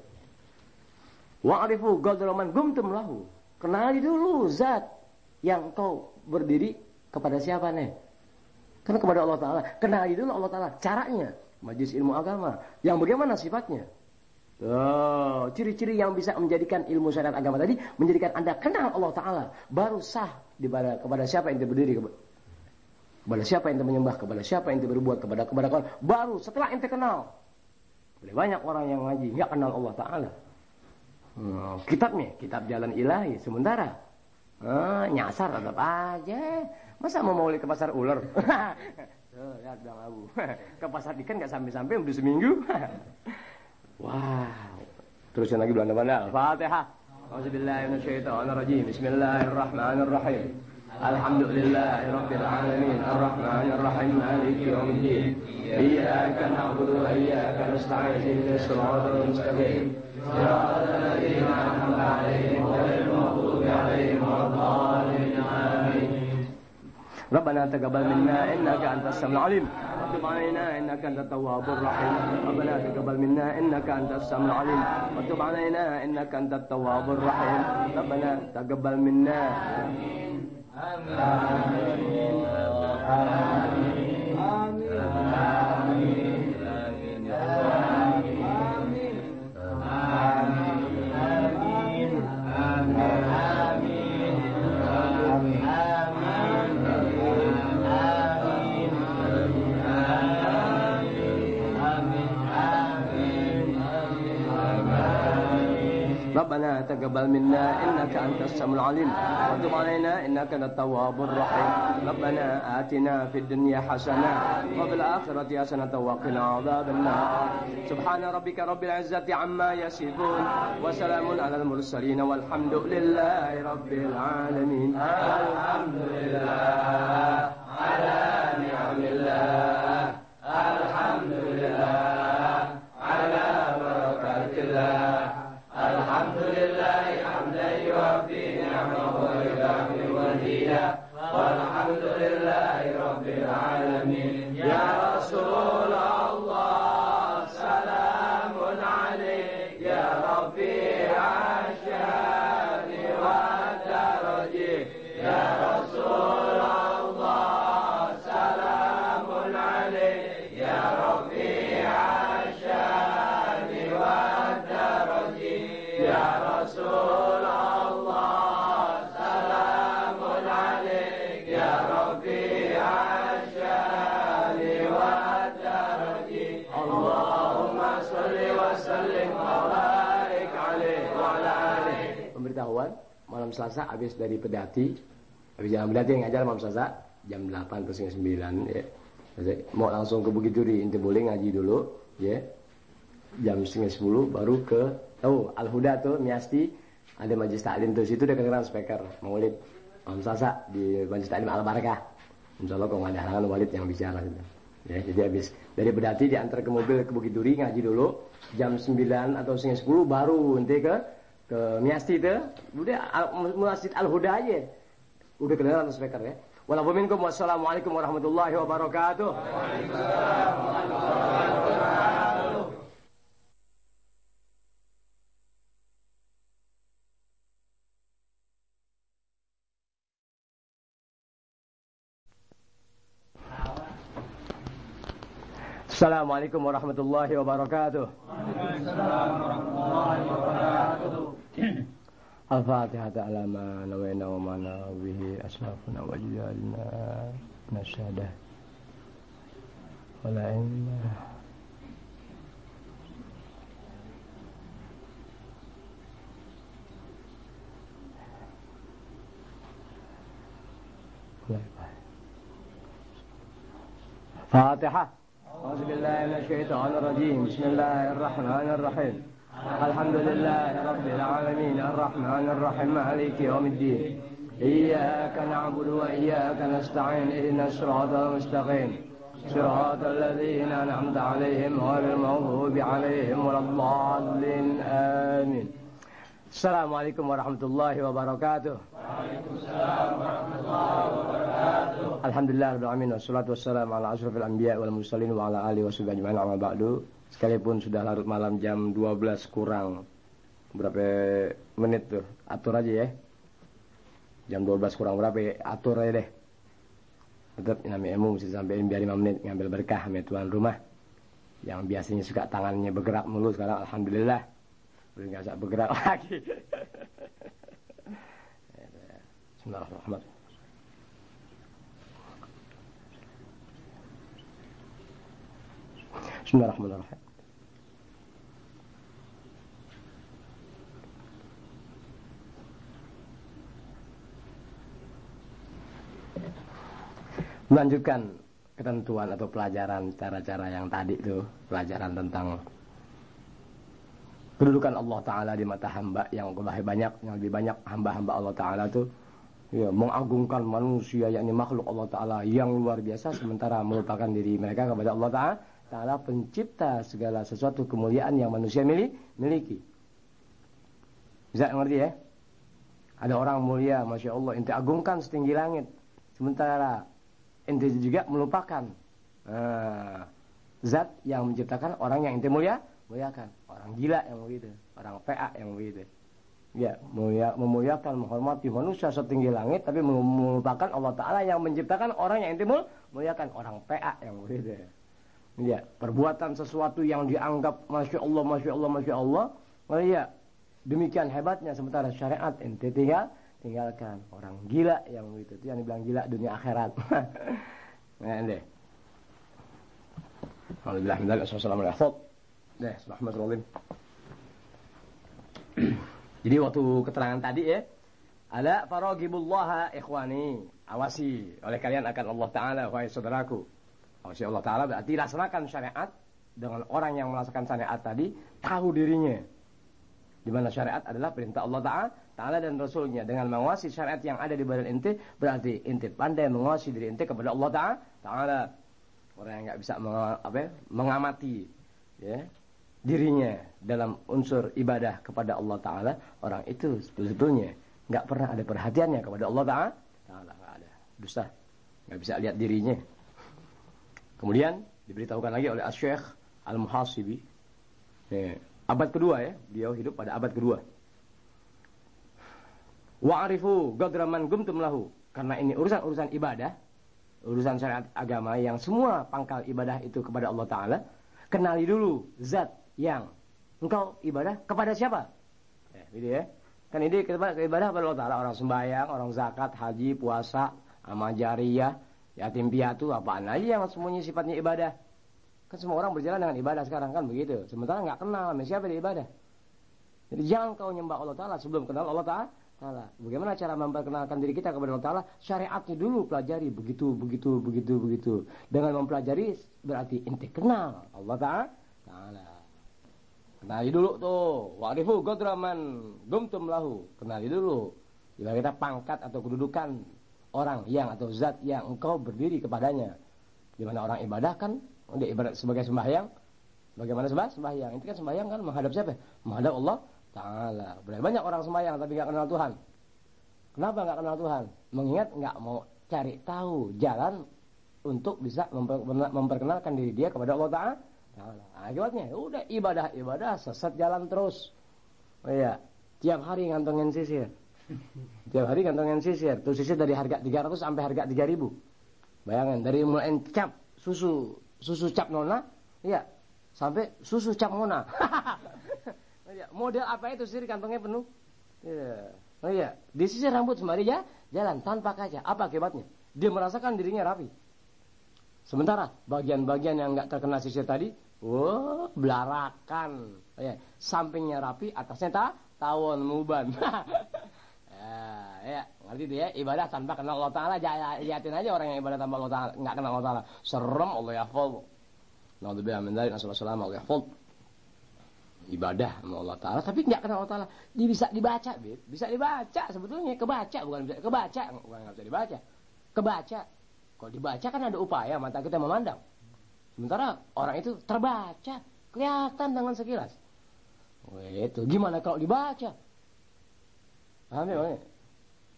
Wa'rifu qadra man gumtum lahu. Kenali dulu zat yang kau berdiri kepada siapa nih? Karena kepada Allah Ta'ala. Kenali dulu Allah Ta'ala. Caranya. Majelis ilmu agama. Yang bagaimana sifatnya? Oh, ciri-ciri yang bisa menjadikan ilmu syariat agama tadi. Menjadikan anda kenal Allah Ta'ala. Baru sah kepada siapa yang berdiri. Kepada siapa yang menyembah. Kepada siapa yang berbuat. Kepada kawan. Baru setelah ente kenal. Banyak orang yang ngaji. Nggak kenal Allah Ta'ala. Kitabnya. Kitab jalan ilahi. Sementara. Nyasar tetap aja. Masa mau ke pasar ular? Lihat Bang Abu. Ke pasar ikan nggak sampai-sampai udah seminggu. Wow. Terusin lagi belanda-belanda. Al-Fatihah. Auzubillahi minasyaitonirrajim. Bismillahirrahmanirrahim. Alhamdulillahirabbil alamin. Arrahmanirrahim. Maliki yaumiddin. Iyyaka na'budu wa iyyaka nasta'in. Ihdinas siratal mustaqim. Siratal ladzina an'amta 'alaihim ghairil maghdubi 'alaihim waladdallin. Amin. ربنا تقبل منا إنك أنت السميع العليم وتب علينا إنك أنت التواب الرحيم ربنا تقبل منا إنك أنت السميع العليم وتب علينا إنك أنت التواب الرحيم ربنا تقبل منا آمين آمين ربنا تقبل منا إنك أنت السميع العليم وتب علينا إنك أنت التواب الرحيم ربنا آتنا في الدنيا حسنة وفي الآخرة حسنة وقنا عذاب النار سبحان ربك رب العزة عما يصفون وسلام على المرسلين والحمد لله رب العالمين الحمد لله على نعم الله الحمد لله على بركات الله الحمد لله حمدا يوفي نعمه ويكافئ مزيدا والحمد لله رب العالمين يا رسول الله سلام عليك يا رفيع الشان والدرج يا رسول الله سلام عليك يا رفيع الشان والدرج يا رسول الله سلام عليك يا رفيع الشان والدرج اللهم صل وسلم وبارك عليه وعلى آله. Pemberitahuan malam Selasa habis dari Pedati, habis jalan Pedati ngajar malam Selasa jam 8 atau 9 ya. Mau langsung ke Bukit Duri, ente boleh ngaji dulu ya. Jam 9:30 baru ke Al-Huda tuh Miasti ada Majelis Taklim tuh, situ udah kedengeran speaker Maulid malam Selasa di Majelis Taklim Al-Barakah. Insyaallah kalau nggak ada halangan Walid yang bicara gitu. Ya, jadi habis dari Pedati diantar ke mobil ke Bukit Duri ngaji dulu jam 9 atau 9:10 baru ente ke Miasti tuh. Udah Masjid Al-Huda aja. Udah kedengeran speaker ya. Wassalamualaikum warahmatullahi wabarakatuh. Waalaikumsalam warahmatullahi wabarakatuh. Assalamualaikum warahmatullahi wabarakatuh. Waalaikumsalam warahmatullahi wabarakatuh. Al-Fatihah ta'ala ma nawayna wa ma nawihi aslafuna wa jijalna nasyadah wala ilma Fatihah. Auzubillahi minasyaitonir rajim. Bismillahirrahmanirrahim. Alhamdulillahi rabbil alamin arrahmanir rahim maliki yaumiddin. إياك نعبد وإياك نستعين اهدنا الصراط المستقيم صراط الذين أنعمت عليهم غير المغضوب عليهم ولا الضالين آمين. Assalamualaikum warahmatullahi wabarakatuh. Waalaikumsalam warahmatullahi wabarakatuh. Alhamdulillah rabbil alamin wassalatu wassalamu ala asyrofil anbiya wal mursalin wa ala alihi washabihi ajmain amma ba'du. Sekalipun sudah larut malam jam 12 kurang berapa menit tuh? Atur aja ya. Jam 12 kurang berapa ya? Atur aja deh. Tetap namanya ilmu mesti sampein biar 5 menit ngambil berkah sama tuan rumah. Yang biasanya suka tangannya bergerak mulu sekarang alhamdulillah udah enggak usah bergerak lagi. Bismillahirrahmanirrahim. Bismillahirrahmanirrahim. Melanjutkan ketentuan atau pelajaran cara-cara yang tadi itu, pelajaran tentang kedudukan Allah Ta'ala di mata hamba yang lebih banyak hamba-hamba Allah Ta'ala itu ya, mengagungkan manusia yakni makhluk Allah Ta'ala yang luar biasa sementara melupakan diri mereka kepada Allah Ta'ala pencipta segala sesuatu kemuliaan yang manusia miliki. Bisa ngerti ya? Ada orang mulia, Masya Allah, ente agungkan setinggi langit sementara ente juga melupakan zat yang menciptakan orang yang ente muliakan. Orang gila yang begitu, orang PA yang begitu. Ya, memuliakan, menghormati manusia setinggi langit tapi melupakan Allah Ta'ala yang menciptakan orang yang ente muliakan, orang PA yang begitu. Ya, perbuatan sesuatu yang dianggap Masya Allah, Masya Allah, Masya Allah. Oh ya, demikian hebatnya sementara syariat ente tinggalkan. Orang gila yang begitu. Itu yang dibilang gila dunia akhirat. Nah, deh. Alhamdulillah, assalamualaikum. Deh, bismillahirrahmanirrahim. Jadi waktu keterangan tadi ya, ala faragibullaha ikhwani, awasi oleh kalian akan Allah Ta'ala, wahai saudaraku. Awasi Allah Ta'ala berarti laksanakan syariat dengan orang yang melaksanakan syariat tadi tahu dirinya. Di mana syariat adalah perintah Allah Ta'ala dan Rasulnya. Dengan mengawasi syariat yang ada di badan ente, berarti ente pandai mengawasi diri ente kepada Allah Ta'ala. Orang yang nggak bisa mengamati ya dirinya dalam unsur ibadah kepada Allah Ta'ala, orang itu sebetulnya nggak pernah ada perhatiannya kepada Allah Ta'ala. Nggak ada, dusta, nggak bisa lihat dirinya. Kemudian diberitahukan lagi oleh Asy-Syaikh Al-Muhasibi ya, abad kedua ya, dia hidup pada abad kedua. Wa'arifu gadraman gumtum lahu, karena ini urusan ibadah, urusan syariat agama yang semua pangkal ibadah itu kepada Allah Ta'ala. Kenali dulu zat yang engkau ibadah kepada siapa? Gitu ya. Kan ini ibadah kepada Allah Ta'ala, orang sembahyang, orang zakat, haji, puasa, amal jariyah, yatim piatu, apaan aja yang semuanya sifatnya ibadah. Kan semua orang berjalan dengan ibadah sekarang kan begitu. Sementara nggak kenal sama siapa di ibadah. Jadi jangan kau nyembah Allah Ta'ala sebelum kenal Allah Ta'ala. Bagaimana cara memperkenalkan diri kita kepada Allah Ta'ala? Syariatnya dulu pelajari, begitu. Dengan mempelajari berarti ente kenal Allah Ta'ala. Kenali dulu tuh. Wa'rifu gadraman gumtum lahu. Kenali dulu. Bila kita pangkat atau kedudukan orang yang atau zat yang engkau berdiri kepadanya. Di mana orang ibadah kan dia ibadat sebagai sembahyang. Bagaimana sembahyang? Itu kan sembahyang kan menghadap siapa? Menghadap Allah Ta'ala. Banyak orang sembahyang tapi nggak kenal Tuhan. Kenapa nggak kenal Tuhan? Mengingat nggak mau cari tahu jalan untuk bisa memperkenalkan diri dia kepada Allah Ta'ala. Akibatnya udah ibadah sesat jalan terus. Oh iya, tiap hari ngantongin sisir. Tuh sisir dari harga 300 sampai harga 3.000. Bayangin dari mulai cap susu cap nona, iya, sampai susu cap mona. Model apa itu sisir kantongnya penuh. Iya. Oh iya, disisir rambut sembari jalan tanpa kaca. Apa akibatnya? Dia merasakan dirinya rapi. Sementara bagian-bagian yang enggak terkena sisir tadi, belarakan. Ya, sampingnya rapi, atasnya tawon muban. Ya, ngerti itu ya? Ibadah tanpa kenal Allah Ta'ala. Lihatin aja orang yang ibadah tanpa Allah Ta'ala, enggak kenal Allah Ta'ala. Serem, Allah yahfal. Naudzubillah min dzalik, nasallallahu alaihi wasallam, Allah yahfal. ibadah sama Allah Ta'ala, tapi nggak kenal Allah Ta'ala. Dia bisa dibaca, bisa dibaca sebetulnya, kebaca bukan bisa kebaca, bukan nggak bisa dibaca, kebaca. Kalau dibaca kan ada upaya mata kita memandang. Sementara orang itu terbaca, kelihatan dengan sekilas. Itu gimana kalau dibaca? Paham ya?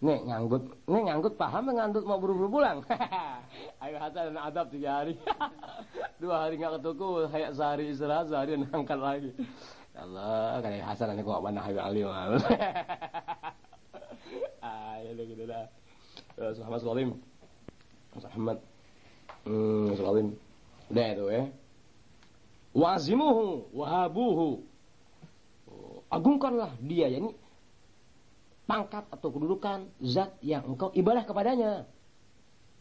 Nih nganggut paham nganggut mau buru-buru pulang. Ayo Hasan dan adab 3 hari. 2 hari nggak ke toko, kayak sehari istirahat, sehari angkat lagi. Allah, kayak Hasan nanti kok mana Habib Ali. Ya udah gitu dah. Muhammad Salim. Muhammad Salim. Udah itu ya. Wazimuhu wahabuhu. Agungkanlah dia, yakni pangkat atau kedudukan zat yang engkau ibadah kepadanya.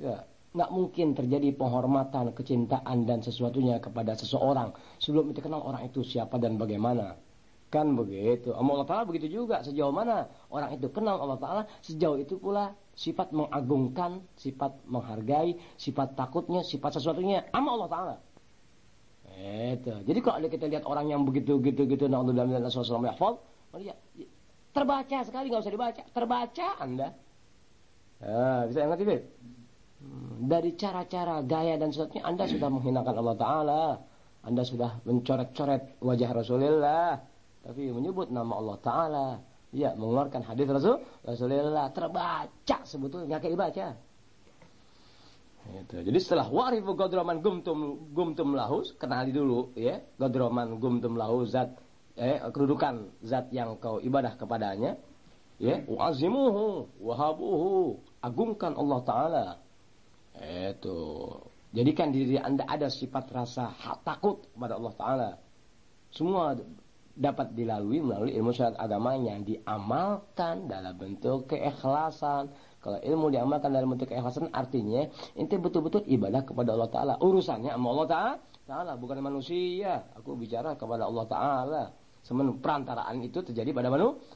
Ya, nggak mungkin terjadi penghormatan, kecintaan dan sesuatunya kepada seseorang sebelum itu kenal orang itu siapa dan bagaimana. Kan begitu. Allah Ta'ala begitu juga. Sejauh mana orang itu kenal Allah Ta'ala, sejauh itu pula sifat mengagungkan, sifat menghargai, sifat takutnya, sifat sesuatunya sama Allah Ta'ala. Itu. Jadi kalau kita lihat orang yang begitu naudzubillah min dzalik terbaca sekali, nggak usah dibaca, terbaca Anda. Bisa ngerti deh. Dari cara-cara, gaya dan seterusnya Anda sudah menghinakan Allah Ta'ala. Anda sudah mencoret-coret wajah Rasulullah, tapi menyebut nama Allah Ta'ala. Ya, mengeluarkan hadis Rasulullah, terbaca sebetulnya, nggak kayak dibaca. Gitu. Jadi setelah warifu gadroman gumtum lahus, kenali dulu ya, gadroman gumtum lahus zat kedudukan zat yang kau ibadah kepadanya, ya, wa'azimuhu wahabuhu, agungkan Allah Ta'ala. Itu. Jadikan diri Anda ada sifat rasa takut kepada Allah Ta'ala. Semua dapat dilalui melalui ilmu syariat agama yang diamalkan dalam bentuk keikhlasan. Kalau ilmu diamalkan dalam bentuk keikhlasan artinya ente betul-betul ibadah kepada Allah Ta'ala. Urusannya sama Allah Ta'ala, bukan manusia. Aku bicara kepada Allah Ta'ala. Perantaraan itu terjadi pada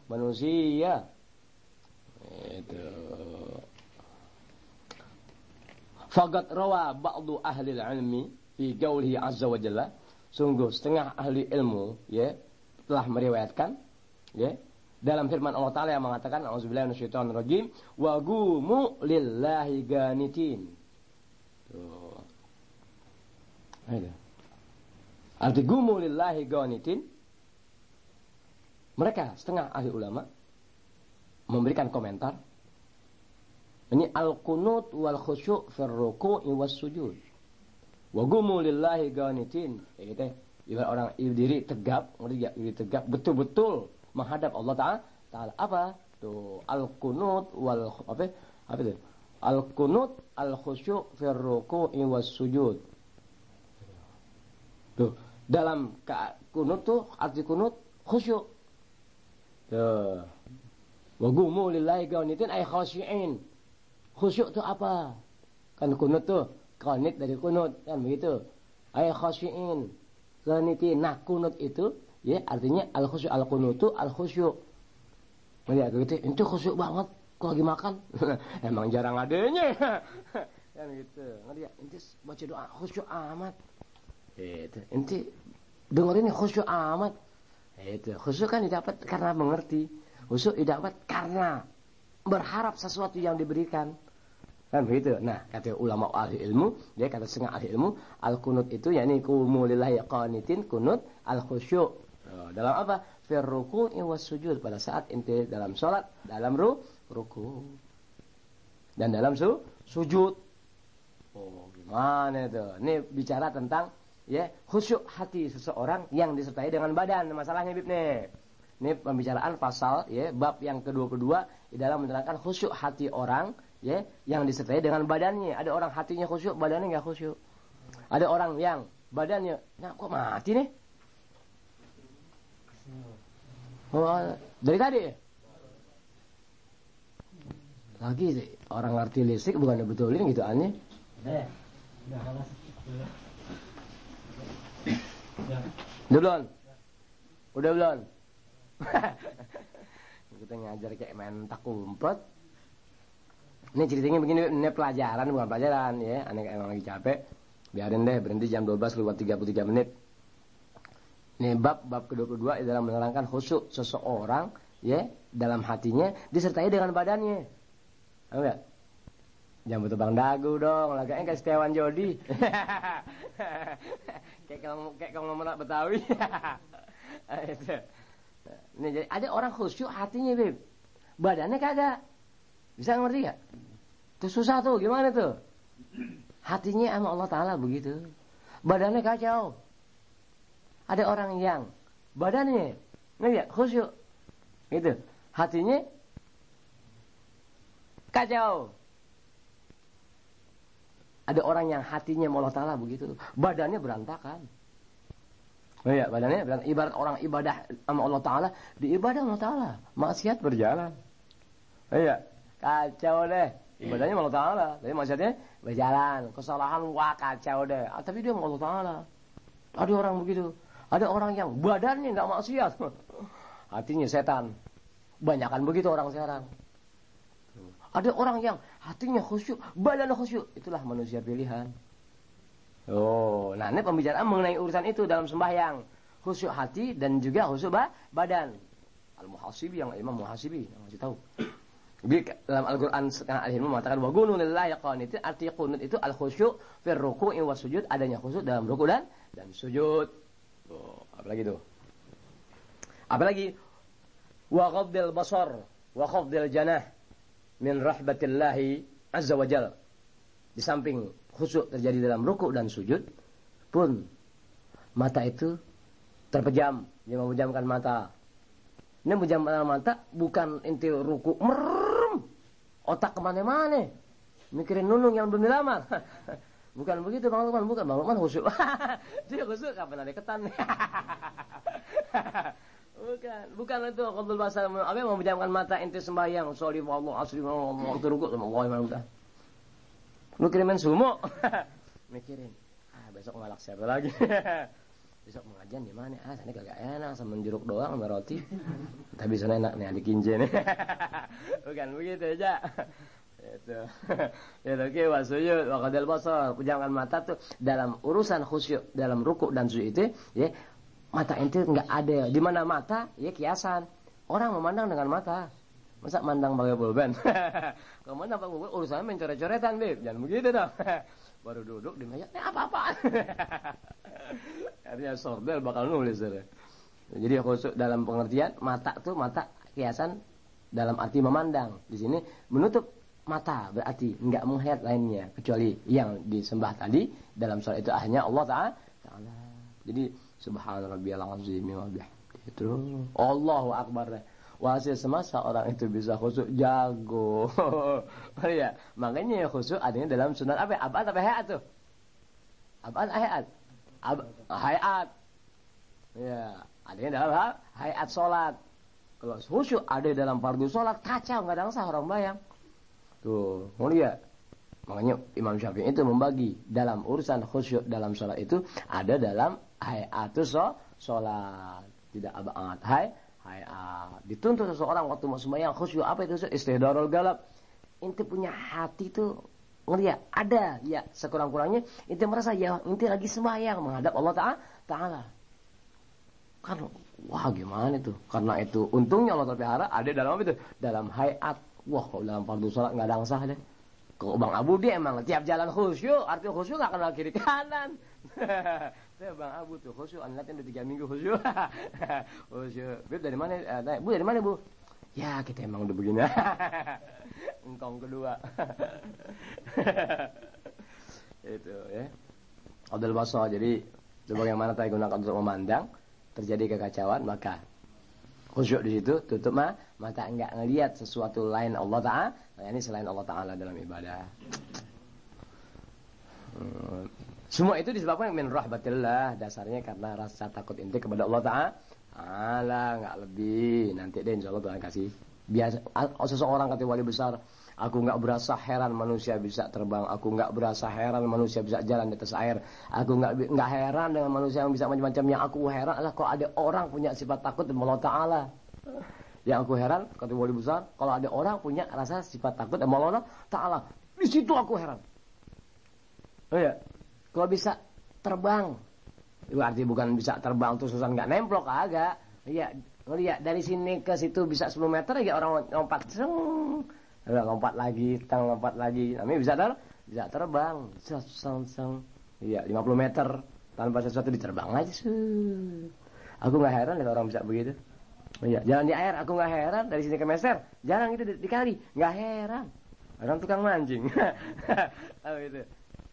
manusia. Itu. Faqad rawa ba'du ahli ilmi fi qaulihi azza wa jalla. Sungguh setengah ahli ilmu ya telah meriwayatkan ya dalam firman Allah Ta'ala yang mengatakan auzubillahi minasyaitonir rajim wa qumu lillahi qanitin. Tuh. Ada. Arti qumu lillahi qanitin, mereka setengah ahli ulama memberikan komentar. Ini al-qunut wal khusyu' fir ruku'i was sujud. Wa qumu lillahi qanitin. Gitu. Ibarat orang diri tegap, diri tegap betul-betul menghadap Allah Ta'ala. Apa? Tuh, al-qunut wal apa itu? Al-qunut al-khusyu' fir ruku'i was sujud. Tuh, dalam kunut tuh arti kunut khusyuk. Tuh. Wa qumu lillahi qanitin ay khashi'in. Khusyuk itu apa? Kan kunut tuh, qanit dari kunut, kan begitu. Ay khashi'in. Qanitin. Nah, kunut itu ya artinya al-khusyuk, al-qunutu al-khusyuk. Melihat gitu, itu khusyuk banget kok lagi makan. Emang jarang adanya. Kan gitu. Ngerti ya? Inti baca doa khusyuk amat. Itu. Inti dengerin khusyuk amat. Itu. Khusyuk kan didapat karena mengerti. Khusyuk didapat karena berharap sesuatu yang diberikan. Kan begitu. Nah, kata ulama ahli ilmu, dia kata setengah ahli ilmu, al-qunut itu yakni qumu lillahi qanitin, kunut al-khusyuk. Dalam apa? Fir ruku'i was sujud, pada saat inti dalam salat, dalam ruku dan dalam sujud. Oh, gimana itu? Ini bicara tentang ya khusyuk hati seseorang yang disertai dengan badan. Masalahnya Bib nih. Ini pembicaraan pasal ya bab yang ke-22 di dalam menerangkan khusyuk hati orang ya yang disertai dengan badannya. Ada orang hatinya khusyuk, badannya enggak khusyuk. Ada orang yang badannya, nah kok mati nih? Oh, dari tadi lagi sih orang ngerti listrik bukan betulin gitu aneh. Udah belum? Kita ngajar kayak main tak umpet. Ini ceritanya begini, ini pelajaran bukan pelajaran ya. Aneh emang lagi capek. Biarin deh, berhenti jam 12 lewat 33 menit. Ini bab ke-22 dalam menerangkan khusyuk seseorang ya dalam hatinya disertai dengan badannya. Tahu enggak? Jangan butuh bang dagu dong, lagaknya kayak Setiawan Jodi. kayak kalau ngomong Betawi. Itu. Nih, jadi ada orang khusyuk hatinya, Beb. Badannya kagak. Bisa ngerti gak? Itu susah tuh, gimana tuh? Hatinya sama Allah Ta'ala begitu. Badannya kacau. Ada orang yang badannya nggak khusyuk. Gitu. Hatinya kacau. Ada orang yang hatinya sama Allah Ta'ala begitu. Badannya berantakan. Oh iya, badannya berantakan. Ibarat orang ibadah sama Allah Ta'ala. Di ibadah Allah Ta'ala. Maksiat berjalan. Oh iya, kacau deh. Ibadahnya sama Allah Ta'ala. Tapi maksudnya berjalan. Kesalahan, wah kacau deh. Tapi dia sama Allah Ta'ala. Ada orang begitu. Ada orang yang badannya nggak maksiat. Hatinya setan. Banyakan begitu orang sekarang. Ada orang yang hatinya khusyuk, badannya khusyuk. Itulah manusia pilihan. Oh, nah ini pembicaraan mengenai urusan itu dalam sembahyang. Khusyuk hati dan juga khusyuk badan. Al-Muhasibi, yang Imam Muhasibi yang masih tahu. Jadi dalam Al-Quran sekarang Al-Hilmu mengatakan wa qunut lillahi qanitin, arti qunut itu al-khusyuk fir ruku'i was sujud, adanya khusyuk dalam ruku' dan sujud. Oh, apalagi tuh? Apalagi wa ghaddil basar wa khafdil janah min rahmatillahi azza wa jalla. Di samping khusyuk terjadi dalam ruku' dan sujud pun mata itu terpejam, dia memejamkan mata. Ini memejamkan mata bukan inti ruku' merem, otak kemana-mana, mikirin nunung yang belum dilamar. Bukan begitu Bang Lukman, bukan Bang Lukman khusyuk. Dia khusyuk kapan ada ketan. Bukan itu qadul basar, apa yang memejamkan mata inti sembahyang, sholli wallahu asri waktu ruku' sama Allah yang udah. Lu kirimin sumo. Mikirin, besok ngalak siapa lagi? Besok mengajian di mana? Sana kagak enak sama jeruk doang sama roti. Tapi sana enak nih adik kinje nih. Bukan begitu aja. Itu. Ya oke, wasujud wa qadul basar, pejamkan mata tuh dalam urusan khusyuk dalam ruku' dan sujud itu ya. Mata ente nggak ada di mana mata ya kiasan. Orang memandang dengan mata. Masa mandang pakai pulpen? Kalau mandang pakai pulpen urusannya mencoret-coretan, Beb. Jangan begitu dong. Baru duduk di meja, apa-apaan. Artinya sordel bakal nulis. Jadi khusyuk dalam pengertian mata tuh mata kiasan dalam arti memandang. Di sini menutup mata berarti nggak melihat lainnya kecuali yang disembah tadi dalam surah itu hanya Allah Ta'ala. Jadi subhana rabbiyal azim wa bihamdihi. Itu Allahu akbar. Wasil semasa orang itu bisa khusyuk jago. Ya, makanya khusyuk adanya dalam sunat apa? Abad apa hayat tuh? Abad hayat. Hayat. Ya, adanya dalam hayat salat. Kalau khusyuk ada dalam fardu salat kacau enggak ada sah orang bayang. Tuh, mau lihat. Makanya Imam Syafi'i itu membagi dalam urusan khusyuk dalam salat itu ada dalam hayatus sholat, tidak abad hayat. Dituntut seseorang waktu mau sembahyang khusyuk apa itu? Istihdarul galab. Inti punya hati itu ngelihat ada ya sekurang-kurangnya inti merasa ya inti lagi sembahyang menghadap Allah Ta'ala. Kan wah gimana itu? Karena itu untungnya Allah terpelihara ada dalam apa itu? Dalam hayat. Wah kalau dalam fardu salat enggak ada sah deh. Kalau Bang Abu dia emang tiap jalan khusyuk, arti khusyuk enggak kenal kiri kanan. Saya Bang Abu tuh khusyuk, anaknya udah 3 minggu khusyuk. Khusyuk. Bu dari mana? Bu dari mana, Bu? Ya, kita emang udah begini. Engkong kedua. Itu ya. Qadul basar. Jadi sebagaimana tadi gunakan untuk memandang, terjadi kekacauan, maka khusyuk di situ, tutup mata enggak ngelihat sesuatu lain Allah Ta'ala, ini selain Allah Ta'ala dalam ibadah. Semua itu disebabkan min rahmatillah, dasarnya karena rasa takut inti kepada Allah Ta'ala, enggak lebih. Nanti deh insyaallah Tuhan kasih. Biasa seseorang kata wali besar, aku enggak berasa heran manusia bisa terbang, aku enggak berasa heran manusia bisa jalan di atas air, aku enggak heran dengan manusia yang bisa macam-macam. Yang aku heran adalah kok ada orang punya sifat takut dengan Allah Ta'ala. Yang aku heran kata wali besar, kalau ada orang punya rasa sifat takut sama Allah Ta'ala, di situ aku heran. Oh ya, kalau bisa terbang, Itu arti bukan bisa terbang terus terusan nggak nemplok, agak. Iya, ngelihat dari sini ke situ bisa 10 meter ya orang lompat, lompat lagi, lompat lagi. Namanya bisa terbang. Iya, 50 meter tanpa sesuatu diterbang aja. Aku nggak heran kalau orang bisa begitu. Iya, jalan di air aku nggak heran, dari sini ke Meser, jalan itu di kali, nggak heran. Orang tukang mancing. Tahu itu.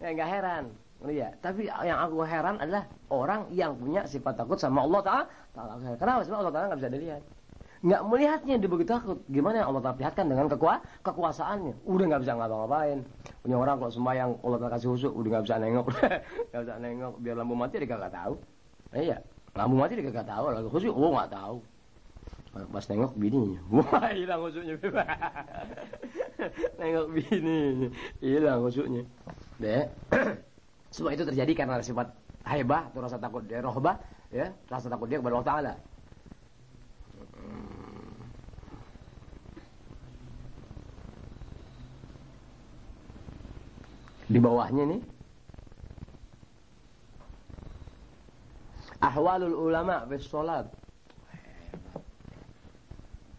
Ya nggak heran. Iya, tapi yang aku heran adalah orang yang punya sifat takut sama Allah Ta'ala. Kenapa? Sebab Allah Ta'ala nggak bisa dilihat. Nggak melihatnya dia begitu takut. Gimana yang Allah Ta'ala perlihatkan dengan kekuasaannya? Udah nggak bisa ngapa-ngapain. Punya orang kalau sembahyang Allah Ta'ala kasih khusyuk, udah nggak bisa nengok. Nggak bisa nengok. Biar lampu mati dia nggak tahu. Iya, lampu mati dia nggak tahu. Lalu khusyuk, nggak tahu. Pas nengok bininya, wah hilang khusyuknya. Nengok bininya, hilang khusyuknya. Deh. Semua itu terjadi karena sifat haibah atau rasa takut dia, rohbah, ya, rasa takut dia kepada Allah Ta'ala. Di bawahnya nih, ahwalul ulama bis sholat.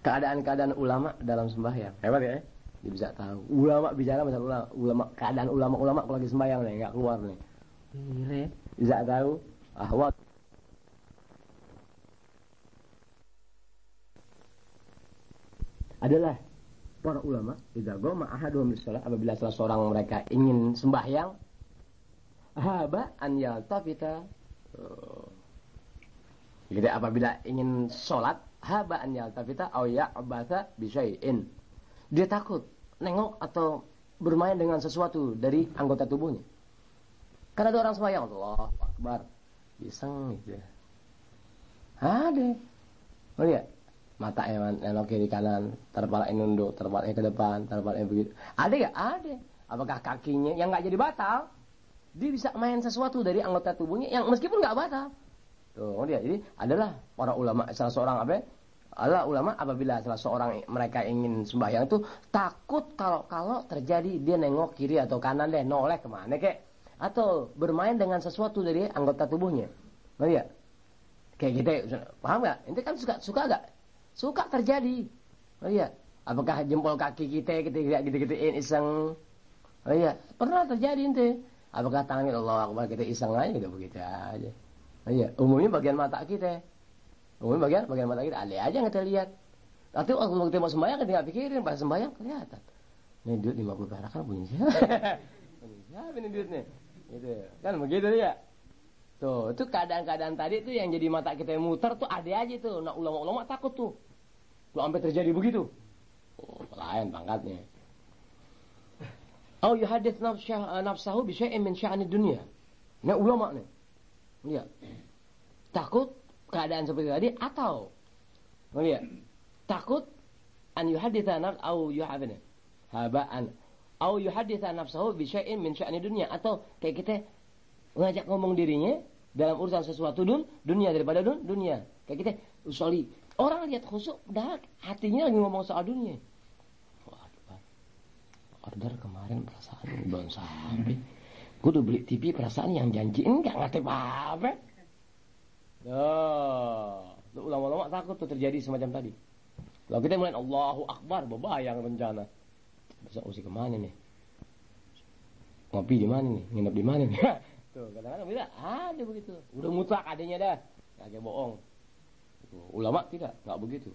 Keadaan-keadaan ulama dalam sembahyang. Hebat ya? Dia bisa tahu. Ulama bicara masalah ulama, keadaan ulama kalau lagi sembahyang nih, enggak keluar nih. Gile, bisa tahu ahwal. Adalah para ulama idza qama ahaduhum lis-shalah, apabila salah seorang mereka ingin sembahyang, haba an yaltafita. Jadi apabila ingin sholat, haba an yaltafita aw ya'batha bi syai'in. Dia takut nengok atau bermain dengan sesuatu dari anggota tubuhnya. Karena ada orang sembahyang, Allahu Akbar, iseng gitu. Ada. Oh iya, matanya nengok kiri kanan, terpalanya nunduk, terpalanya ke depan, terpalanya begitu. Ada ya? Ada. Apakah kakinya yang nggak jadi batal? Dia bisa main sesuatu dari anggota tubuhnya yang meskipun nggak batal. Tuh, dia. Jadi adalah para ulama, salah seorang apa? Allah ulama apabila salah seorang mereka ingin sembahyang itu takut kalau terjadi dia nengok kiri atau kanan deh, noleh kemana kek, atau bermain dengan sesuatu dari anggota tubuhnya. Oh iya, kayak gitu, paham nggak? Ini kan suka nggak? Suka terjadi. Oh iya, apakah jempol kaki kita gitu-gituin iseng? Oh iya, pernah terjadi ente. Apakah tangan Allah Akbar kita iseng aja gitu begitu aja. Oh iya, umumnya bagian mata kita. Bagian mata kita ada aja yang kita lihat. Tapi waktu kita mau sembahyang kita nggak pikirin, pas sembahyang kelihatan. Ini duit 50 perak kan punya siapa? Punya siapa ini duitnya? Gitu. Kan begitu ya. Tuh, itu keadaan-keadaan tadi tuh yang jadi mata kita yang muter tuh ada aja tuh. Nah, ulama-ulama takut tuh. Tuh sampai terjadi begitu. Oh, lain pangkatnya. Au yuhadits nafsahu bi syai'in min sya'ni dunya. Nah, ulama nih. Lihat. Takut keadaan seperti tadi atau lihat takut an yuhaditha nafs au yuhabana habaan au yuhaditha nafsahu bi syai'in min sya'ni dunya, atau kayak kita ngajak ngomong dirinya dalam urusan sesuatu dunia daripada dunia. Kayak kita usoli orang lihat khusyuk padahal hatinya lagi ngomong soal dunia. Waduh, order kemarin perasaan belum sampai, gue udah beli TV perasaan yang janjiin nggak ngerti apa. Ulama-ulama takut tuh terjadi semacam tadi. Kalau kita mulai Allahu Akbar, bebayang bencana. Besok mesti kemana nih? Ngopi di mana nih? Nginep di mana nih? Tuh, kadang-kadang bila ada begitu. Udah mutlak adanya dah. Kagak bohong. Ulama tidak, nggak begitu.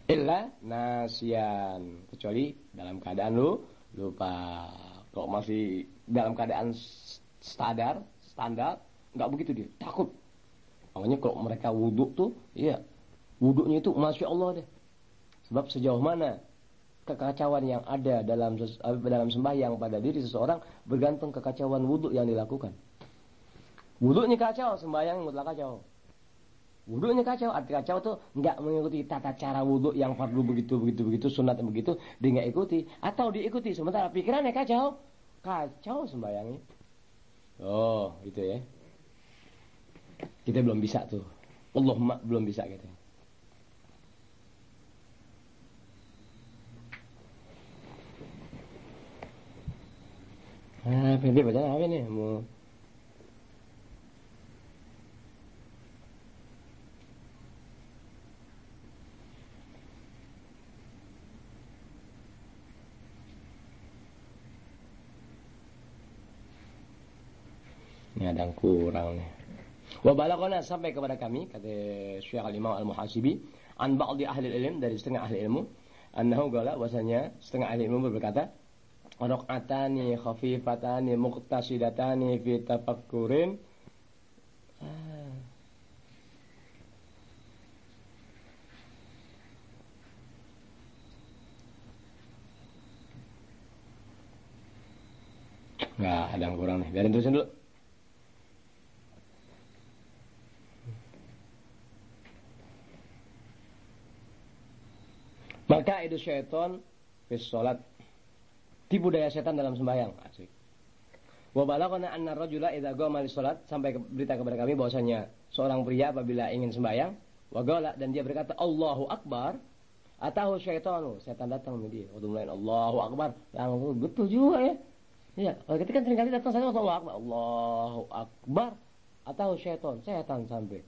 Illa nasyan, kecuali dalam keadaan lu lupa. Kalau masih dalam keadaan standar nggak begitu dia, takut. Makanya kalau mereka wudhu tuh, iya, wudhunya itu masya Allah deh. Sebab sejauh mana kekacauan yang ada dalam sembahyang pada diri seseorang bergantung kekacauan wudhu yang dilakukan. Wudhunya kacau, sembahyang mutlak kacau. Wudhunya kacau, arti kacau tuh nggak mengikuti tata cara wudhu yang fardu begitu, sunat begitu, dia nggak ikuti, atau diikuti sementara pikirannya kacau sembayangnya. Oh, itu ya. Kita belum bisa tuh. Allahumma belum bisa kita. Dia baca apa nih? Mau ini ada yang kurang nih. Wa balagana, sampai kepada kami, kata Syekh Al-Imam Al-Muhasibi, an ba'di ahli ilm, dari setengah ahli ilmu, annahu qala, bahwasanya setengah ahli ilmu berkata, raq'atani khafifatani muqtasidatani fi tafakkurin. Nggak, ada yang kurang nih. Biarin terusin dulu. Maka itu syaitan fis sholat, tipu daya setan dalam sembahyang. Asik. Wa balagana anna rajula idza qama lis sholat, sampai berita kepada kami bahwasanya seorang pria apabila ingin sembahyang, wa qala, dan dia berkata Allahu Akbar, atahu syaitanu, setan datang sama dia. Waktu mulai Allahu Akbar, langsung betul juga ya. Iya, ketika seringkali datang saya Allahu Akbar, Allahu Akbar, atahu syaitan, setan sampai.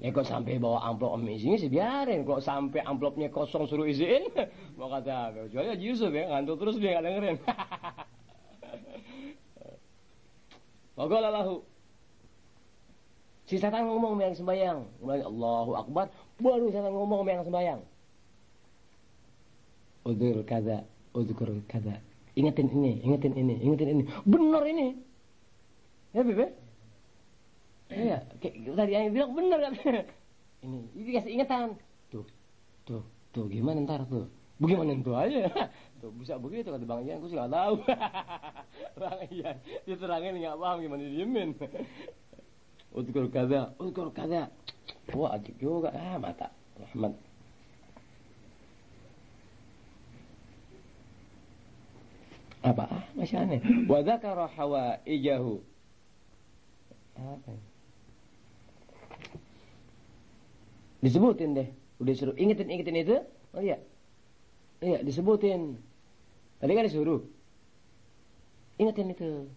Ya kok sampai bawa amplop om isinya sih biarin. Kok sampai amplopnya kosong suruh isiin, mau kata apa? Kecuali Haji Yusuf ya, ngantuk terus dia nggak dengerin. Waqala lahu, si setan ngomong yang sembahyang, mulai Allahu Akbar, baru setan ngomong yang sembahyang. Udzur kada, udzkur kada. Ingetin ini, ingetin ini, ingetin ini. Benar ini. Ya, Bebe? Iya, tadi yang bilang benar kan? Ini dikasih ingatan. Tuh, gimana ntar tuh? Bagaimana tuh aja? Tuh bisa begitu kata Bang Ian, aku sih nggak tahu. Bang Ian, diterangin nggak paham gimana didiemin. Udkur kada. Wah, adik juga. Mata Rahmat. Apa? Masih aneh. Wa dzakara hawaijahu. Apa? Disebutin deh, udah suruh ingetin itu. Oh iya, disebutin. Tadi kan disuruh ingetin itu.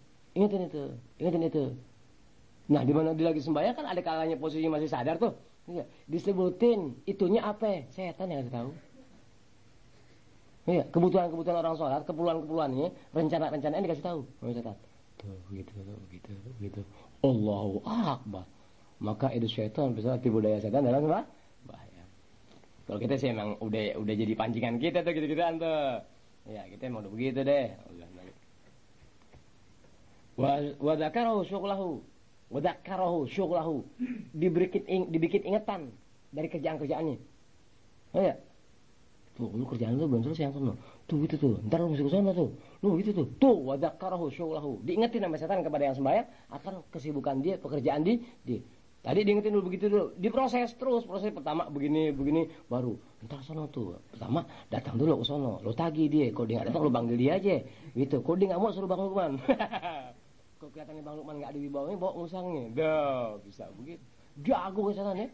Nah, di mana dia lagi sembahyang kan ada kalanya posisi masih sadar tuh. Iya, disebutin itunya apa? Setan yang ngasih tahu. Iya, kebutuhan orang sholat, keperluan-keperluannya, rencana-rencananya dikasih tahu. Oh, setan. Tuh, begitu. Allahu Akbar. Maka itu syaitan bisa tipu daya setan dalam apa? Bahaya. Kalau kita sih emang udah jadi pancingan kita tuh gitu-gituan tuh. Ya, kita emang udah begitu deh. Wa dzakarahu syughlahu. Dibikin ingatan dari kerjaan-kerjaannya. Oh ya. Tuh, lu kerjaan lu belum selesai yang sono. Tuh gitu tuh. Ntar lu mesti ke sana tuh. Lu gitu tuh. Tuh, wa dzakarahu syughlahu. Diingetin sama setan kepada yang sembahyang akan kesibukan dia, pekerjaan dia. Tadi diingetin dulu begitu dulu, diproses terus, proses pertama begini, baru entar sono tuh. Pertama datang dulu ke sono, lo tagih dia, kalau dia nggak datang lo panggil dia aja, gitu. Kalau dia nggak mau suruh Bang Lukman. Kalau kelihatannya Bang Lukman nggak ada wibawanya, bawa musangnya, dah bisa begitu. Jago kesana ya,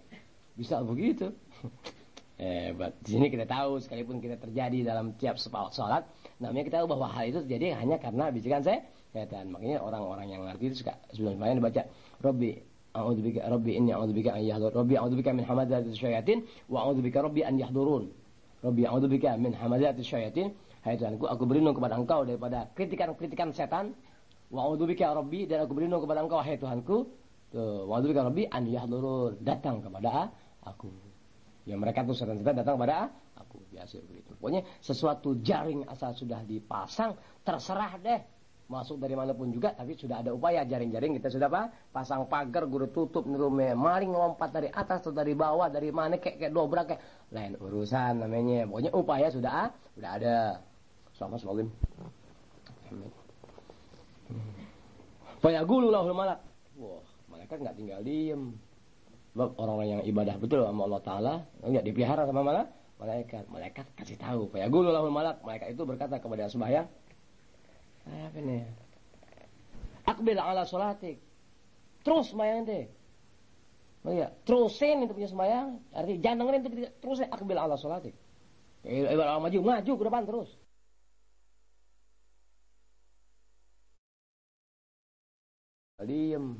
bisa begitu. Hebat. Di sini kita tahu sekalipun kita terjadi dalam tiap sholat, namanya kita tahu bahwa hal itu terjadi hanya karena bisikan setan. Makanya orang-orang yang ngerti itu suka sebelum sembahyang dibaca Rabbi inni a'udzubika an yahdurun. Rabbi a'udzubika min hamazati syayatin wa a'udzubika Rabbi an yahdurun. Rabbi a'udzubika min hamazati syayatin. Hai Tuhanku, aku berlindung kepada Engkau daripada kritikan setan. Wa a'udzubika Rabbi, dan aku berlindung kepada Engkau hai Tuhanku. Wa a'udzubika Rabbi an yahdurun. Datang kepada aku. Ya mereka tuh setan-setan datang kepada aku. Biasa begitu. Pokoknya sesuatu jaring asal sudah dipasang, terserah deh. Masuk dari manapun juga, tapi sudah ada upaya jaring-jaring kita sudah pasang pagar, guru tutup, nirume, maling lompat dari atas atau dari bawah, dari mana kayak dobrak kayak lain urusan namanya. Pokoknya upaya sudah ada. Selamat selalu. Fayaqulu lahul malak. Wah, malaikat enggak tinggal diem. Sebab orang-orang yang ibadah betul sama Allah Taala, enggak dipelihara sama malaikat. Malaikat kasih tahu. Fayaqulu lahul malak. Malaikat itu berkata kepada sembahyang, apa nih? Aqbil ala sholatik. Terus sembahyang ente. Oh iya, terusin itu punya sembahyang. Artinya jangan dengerin itu, terusin aqbil ala sholatik. Maju ke depan terus. Diem.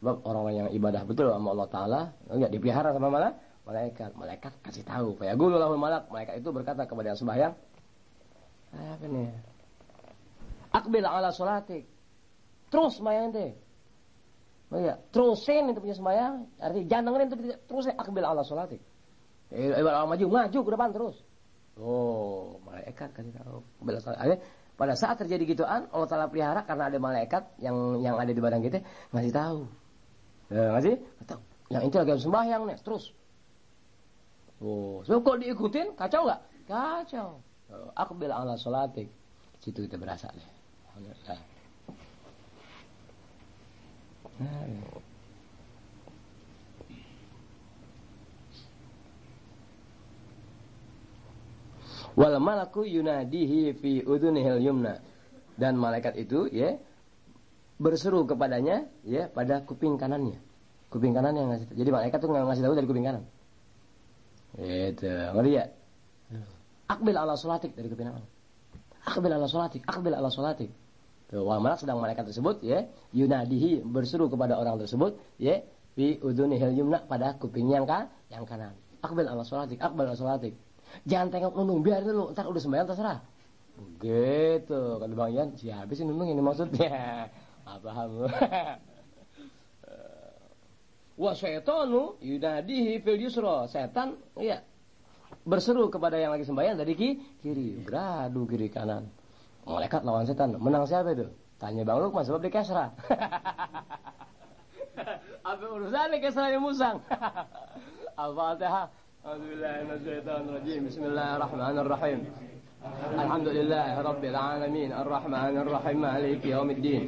Sebab orang yang ibadah betul sama Allah Ta'ala, enggak dipelihara sama malaikat. Malaikat kasih tahu. Fayaqulu lahul malak. Malaikat itu berkata kepada yang sembahyang, apa nih? Aqbil ala sholatik. Terus sembahyang ente. Oh iya, terusin itu punya sembahyang. Artinya jangan dengerin itu, terusin aqbil ala sholatik. Ibarat maju ke depan terus. Oh, malaikat kasih tahu. Pada saat terjadi gituan, Allah Ta'ala pelihara karena ada malaikat yang ada di badan kita ngasih tahu. Ngasih tahu. Yang itu lagi sembahyang nih, terus. Oh, so kok diikutin kacau enggak? Kacau. Aqbil ala sholatik. Situ kita berasa deh. Alhamdulillah. Wal malaku yunadihi fi udhunihil yumna. Dan malaikat itu ya berseru kepadanya ya pada kuping kanannya. Kuping kanan yang ngasih. Jadi malaikat itu ngasih tahu dari kuping kanan. Itu, ngerti ya? Aqbil ala sholatik dari kuping kanan. Aqbil ala sholatik, aqbil ala sholatik. Tuh, wal malak sedang malaikat tersebut ya yunadihi berseru kepada orang tersebut ya fi udhunihil yumna pada kuping yang kanan. Aqbil ala sholatik, aqbil ala sholatik. Jangan tengok nunung, biar dulu, ntar udah sembahyang terserah. Begitu, kata Bang Ian, siapa sih nunung ini maksudnya? Paham? Wa syaitanu yunadihi fil yusra. Setan, iya, berseru kepada yang lagi sembahyang dari kiri, beradu kiri kanan. Malaikat lawan setan, menang siapa itu? Tanya Bang Lukman sebab dia Kesra. Apa urusannya Kesra yang musang? Al-Fatihah. أعوذ بالله من الشيطان الرجيم بسم الله الرحمن الرحيم الحمد لله رب العالمين الرحمن الرحيم مالك يوم الدين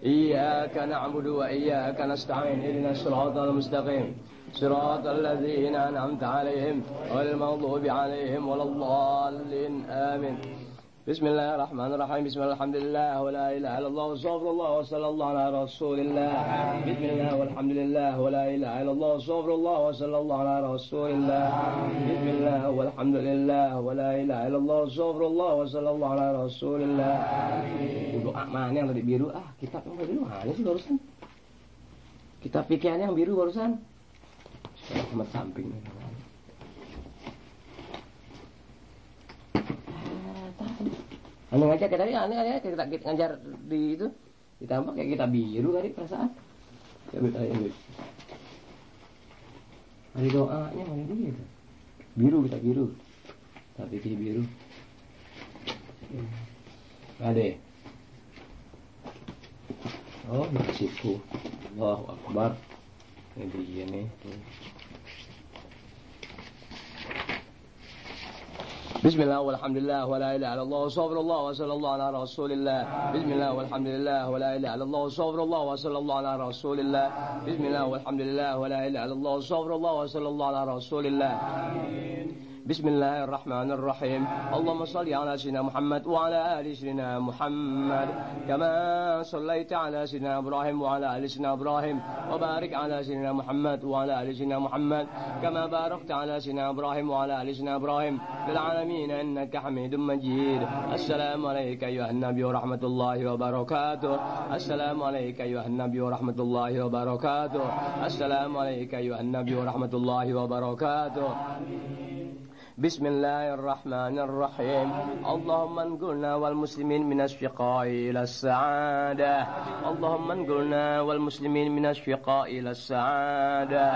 إياك نعبد وإياك نستعين اهدنا الصراط المستقيم صراط الذين أنعمت عليهم غير المغضوب عليهم ولا الضالين آمين بسم الله الرحمن الرحيم بسم الله الحمد لله ولا إله إلا الله واستغفر الله وصلى الله على رسول الله بسم الله والحمد لله ولا إله إلا الله واستغفر الله وصلى الله على رسول الله بسم الله والحمد لله ولا إله إلا الله واستغفر الله وصلى الله على رسول الله. Doa mana yang tadi biru? Kitab yang biru mana sih barusan? Kitab pikirannya yang biru barusan. Sama samping. Aneh aja kayak tadi, aneh aja kita ngajar di itu ditambah kayak kita biru tadi perasaan. Coba tanya ini. Ada doanya mana dulu ya? Biru kita biru. Tapi kita biru. Ada. Oh, nasiku. Allahu Akbar. Ini dia nih. Bismillah walhamdulillah wa la ilaha illallah wassalamualaikum wa sallallahu ala rasulillah. Bismillah walhamdulillah wa la ilaha illallah wassalamualaikum wa sallallahu ala rasulillah. Bismillah walhamdulillah wa la ilaha illallah wassalamualaikum wa sallallahu ala rasulillah. Bismillahirrahmanirrahim. Allahumma salli ala sayyidina Muhammad wa ala ali sayyidina Muhammad kama sallaita ala sayyidina Ibrahim wa ala ali sayyidina Ibrahim wa barik ala sayyidina Muhammad wa ala ali sayyidina Muhammad kama barakta ala sayyidina Ibrahim wa ala ali sayyidina Ibrahim fil alamin innaka Hamidum Majid. Assalamu alayka ayuhan nabiy wa rahmatullahi wa barakatuh. Assalamu alayka ayuhan nabiy wa rahmatullahi wa barakatuh. Assalamu alayka ayuhan nabiy wa rahmatullahi wa barakatuh. بسم الله الرحمن الرحيم اللهم انقلنا والمسلمين من الشقاء إلى السعادة اللهم انقلنا والمسلمين من الشقاء إلى السعادة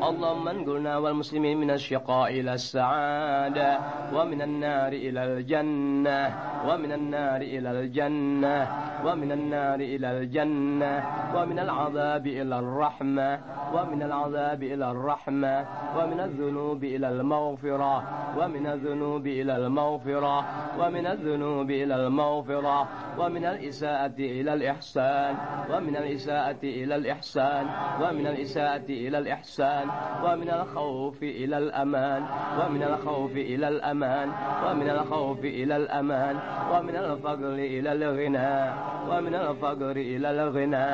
اللهم انقلنا والمسلمين من الشقاء إلى السعادة ومن النار إلى الجنة ومن النار إلى الجنة ومن النار إلى الجنة ومن العذاب إلى الرحمة ومن العذاب إلى الرحمة ومن الذنوب إلى المغفرة ومن الذنوب إلى المغفرة ومن الذنوب إلى المغفرة ومن الإساءة إلى الإحسان ومن الإساءة إلى الإحسان ومن الإساءة إلى الإحسان ومن الخوف إلى الأمان ومن الخوف إلى الأمان ومن الخوف إلى الأمان ومن الفقر إلى الغنى ومن الفقر إلى الغنى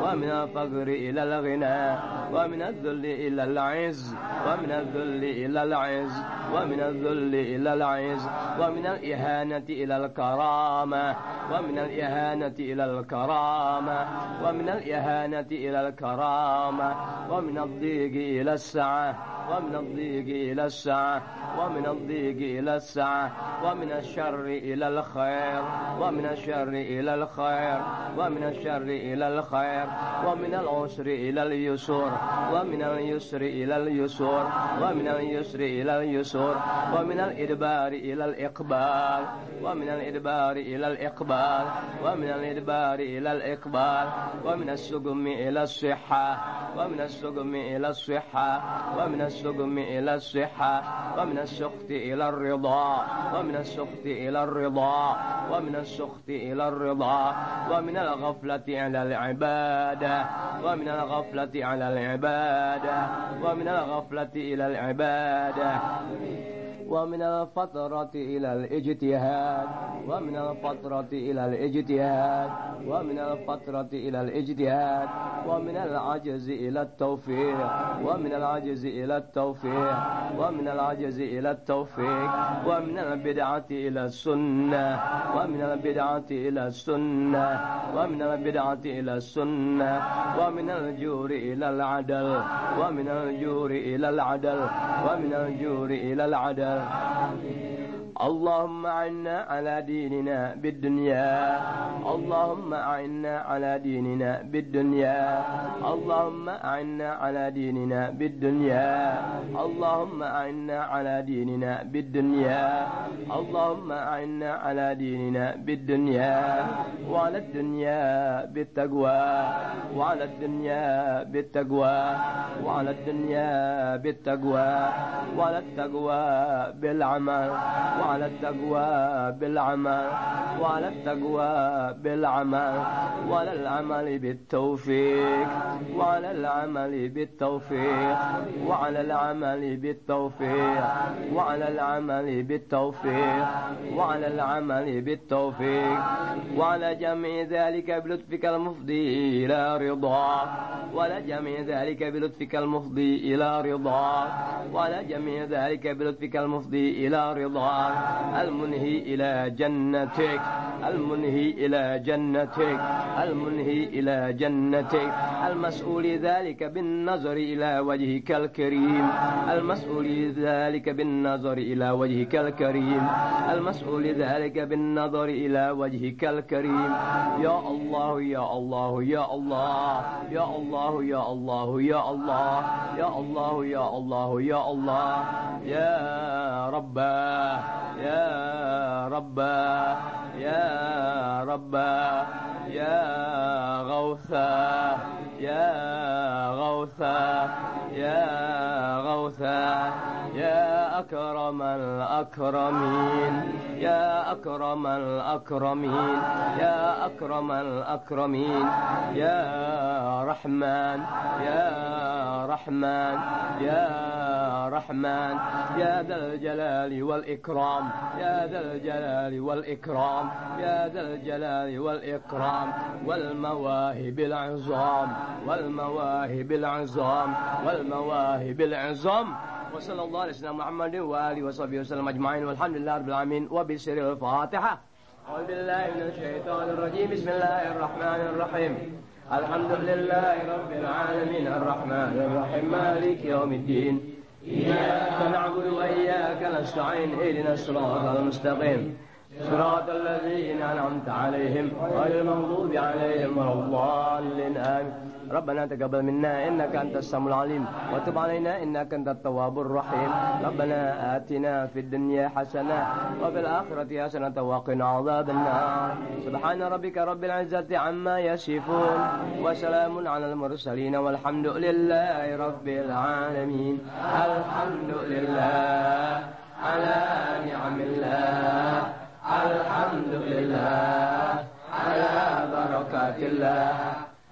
ومن الفقر إلى الغنى ومن الذل إلى العز ومن الذل إلى العز ومن ومن الذل إلى العز ومن الإهانة إلى الكرامة ومن الإهانة إلى الكرامة ومن الإهانة إلى الكرامة ومن الضيق إلى السعة ومن الضيق إلى السعة ومن الضيق إلى السعة ومن الشر إلى الخير ومن الشر إلى الخير ومن الشر إلى الخير ومن العسر إلى اليسر ومن اليسر إلى اليسر ومن اليسر إلى اليسر ومن الإدبار إلى الإقبال ومن الإدبار إلى الإقبال ومن الإدبار إلى الإقبال ومن السقم إلى الصحة ومن السقم إلى الصحة ومن السقم إلى الصحة ومن السخط إلى الرضا ومن السخط إلى الرضا ومن السخط إلى الرضا ومن الغفلة على العبادة ومن الغفلة على العبادة ومن الغفلة إلى العبادة ومن الفترة إلى الاجتهاد ومن الفترة إلى الاجتهاد ومن الفترة إلى الاجتهاد ومن العجز إلى التوفيق ومن العجز إلى التوفيق ومن العجز إلى التوفيق ومن البدعة إلى السنة ومن البدعة إلى السنة ومن البدعة إلى السنة ومن الجور إلى العدل ومن الجور إلى العدل ومن الجور إلى العدل. اللهم أعنا على ديننا بالدنيا اللهم أعنا على ديننا بالدنيا اللهم أعنا على ديننا بالدنيا اللهم أعنا على ديننا بالدنيا اللهم أعنا على ديننا بالدنيا وعلى الدنيا بالتقوى وعلى الدنيا بالتقوى وعلى الدنيا بالتقوى وعلى التقوى بالعمل وعلى التقوى بالعمل وعلى التقوى بالعمل وعلى العمل بالتوفيق وعلى العمل بالتوفيق وعلى العمل بالتوفيق وعلى العمل بالتوفيق وعلى العمل بالتوفيق وعلى جميع ذلك بلطفك المفضي إلى رضاك وعلى جميع ذلك بلطفك المفضي إلى رضاك وعلى جميع ذلك بلطفك المفضي إلى رضاك المنهي إلى جنتك المنهي إلى جنتك المنهي إلى جنتك المسؤول ذلك بالنظر إلى وجهك الكريم المسؤول ذلك بالنظر إلى وجهك الكريم المسؤول ذلك بالنظر إلى وجهك الكريم يا الله يا الله يا الله يا الله يا الله يا الله يا الله يا الله يا الله يا رب يا رب يا رب يا غوث يا غوث يا غوث يا أكرم الأكرمين يا أكرم الأكرمين يا أكرم الأكرمين يا رحمن يا رحمن يا رحمن يا ذا الجلال والإكرام يا ذا الجلال والإكرام يا ذا الجلال والإكرام والمواهب العظام والمواهب العظام والمواهب العظام وصلى الله على سيدنا محمد وآله وصحبه وسلم أجمعين والحمد لله رب العالمين وبسر الفاتحة. أعوذ بالله من الشيطان الرجيم بسم الله الرحمن الرحيم الحمد لله رب العالمين الرحمن الرحيم مالك يوم الدين إياك نعبد وإياك نستعين اهدنا الصراط المستقيم صراط الذين أنعمت عليهم غير المغضوب عليهم ولا الضالين آمين. ربنا تقبل منا إنك أنت السميع العليم وتب علينا إنك أنت التواب الرحيم. ربنا آتنا في الدنيا حسنة وفي الآخرة حسنة وقنا عذاب النار. سبحان ربك رب العزة عما يصفون وسلام على المرسلين والحمد لله رب العالمين. الحمد لله على نعم الله الحمد لله على بركات الله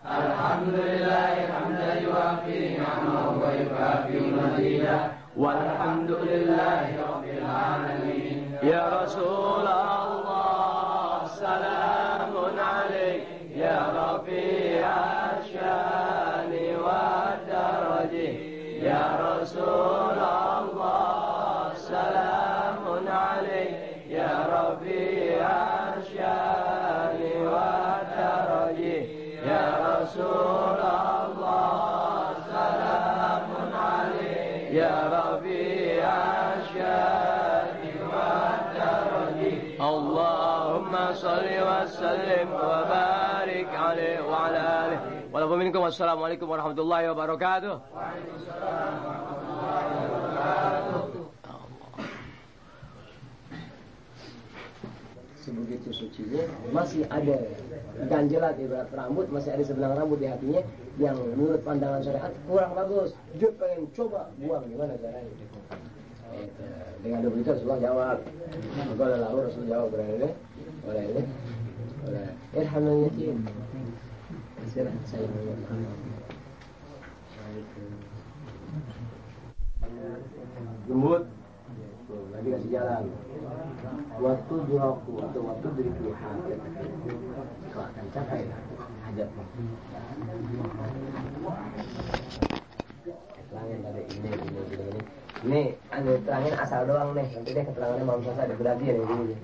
الحمد لله حمدا يوافي نعمه ويكافئ مزيدا والحمد لله رب العالمين. يا رسول الله سلام عليك يا رفيع الشان والدرج يا رسول الله سلام Allahumma salli wa sallim wa barik alaihi wa ala alihi. Wassalamualaikum warahmatullahi wabarakatuh. Waalaikumsalam warahmatullahi wabarakatuh. Sebegitu sucinya masih ada ganjelat ibarat rambut, masih ada sebelang rambut di hatinya yang menurut pandangan syariat kurang bagus. Dia pengen coba buang, gimana caranya? Dengan ada berita Rasulullah jawab. Kalau lalu Rasul jawab oleh irhamul yatim. Saya lembut. Lagi kasih jalan. Waktu diraku atau waktu beriku hajat, kau akan capai hajatmu. Terangin tadi ini. Ini terangin asal doang nih. Nanti deh keterangannya malam selesai ada berarti ya ini.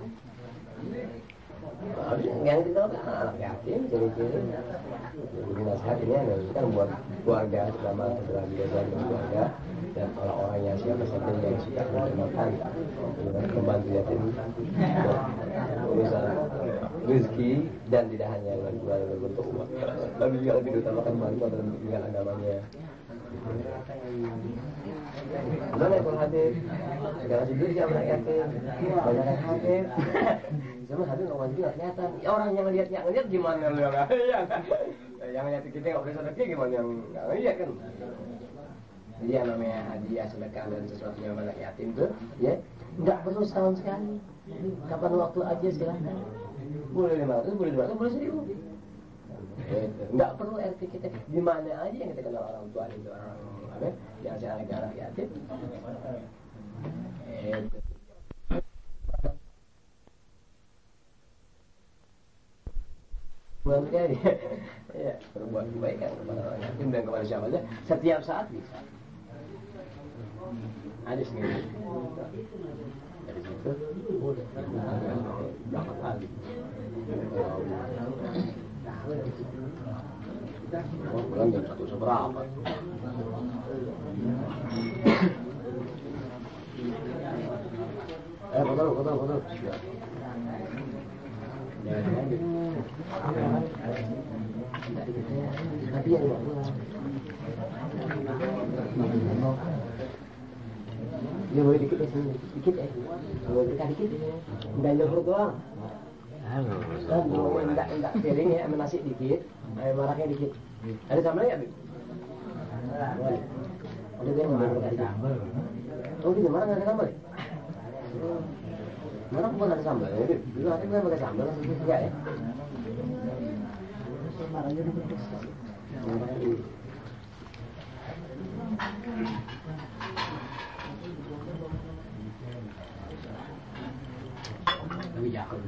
Yang kita kan anak yatim, ciri-ciri. Jadi nasihat ini kan buat keluarga selama setelah biasa keluarga. Dan orang-orang yang siapa saja yang suka menerjemahkan membantu yatim urusan rezeki dan tidak hanya dengan bentuk uang, tapi juga lebih diutamakan bantuan dalam dengan agamanya. Mana yang hadir? Jangan tidur sama anak yatim, banyak yang hadir. Sama hadir orang juga kelihatan. Orang yang ngelihat gimana lu yang lihat kita nggak boleh sedekah gimana yang nggak lihat kan? Jadi yang namanya hadiah, sedekah dan sesuatu yang anak yatim tuh, ya, nggak perlu setahun sekali. Kapan waktu aja silahkan. Boleh 500, boleh 200, boleh 1000. Nggak perlu RT kita. Di mana aja yang kita kenal orang tua itu orang yang saya anak yatim. Bukan ya, berbuat kebaikan kepada orang yatim dan kepada siapa saja setiap saat bisa. Ada sendiri dari situ berapa kali bulan jam 1 seberapa foto tapi ya dia boleh dikit ya, dikit ya, boleh dikit, dan jauh doang. Enggak piring ya, nasi dikit, air maraknya dikit. Ada sambal ya, Bib? Ada dia nggak ada sambal. Oh, di mana nggak ada sambal? Mana bukan ada sambal ya, Bib? Dulu ada nggak pakai sambal, langsung enggak ya? Marahnya dibentuk. Tapi jauh.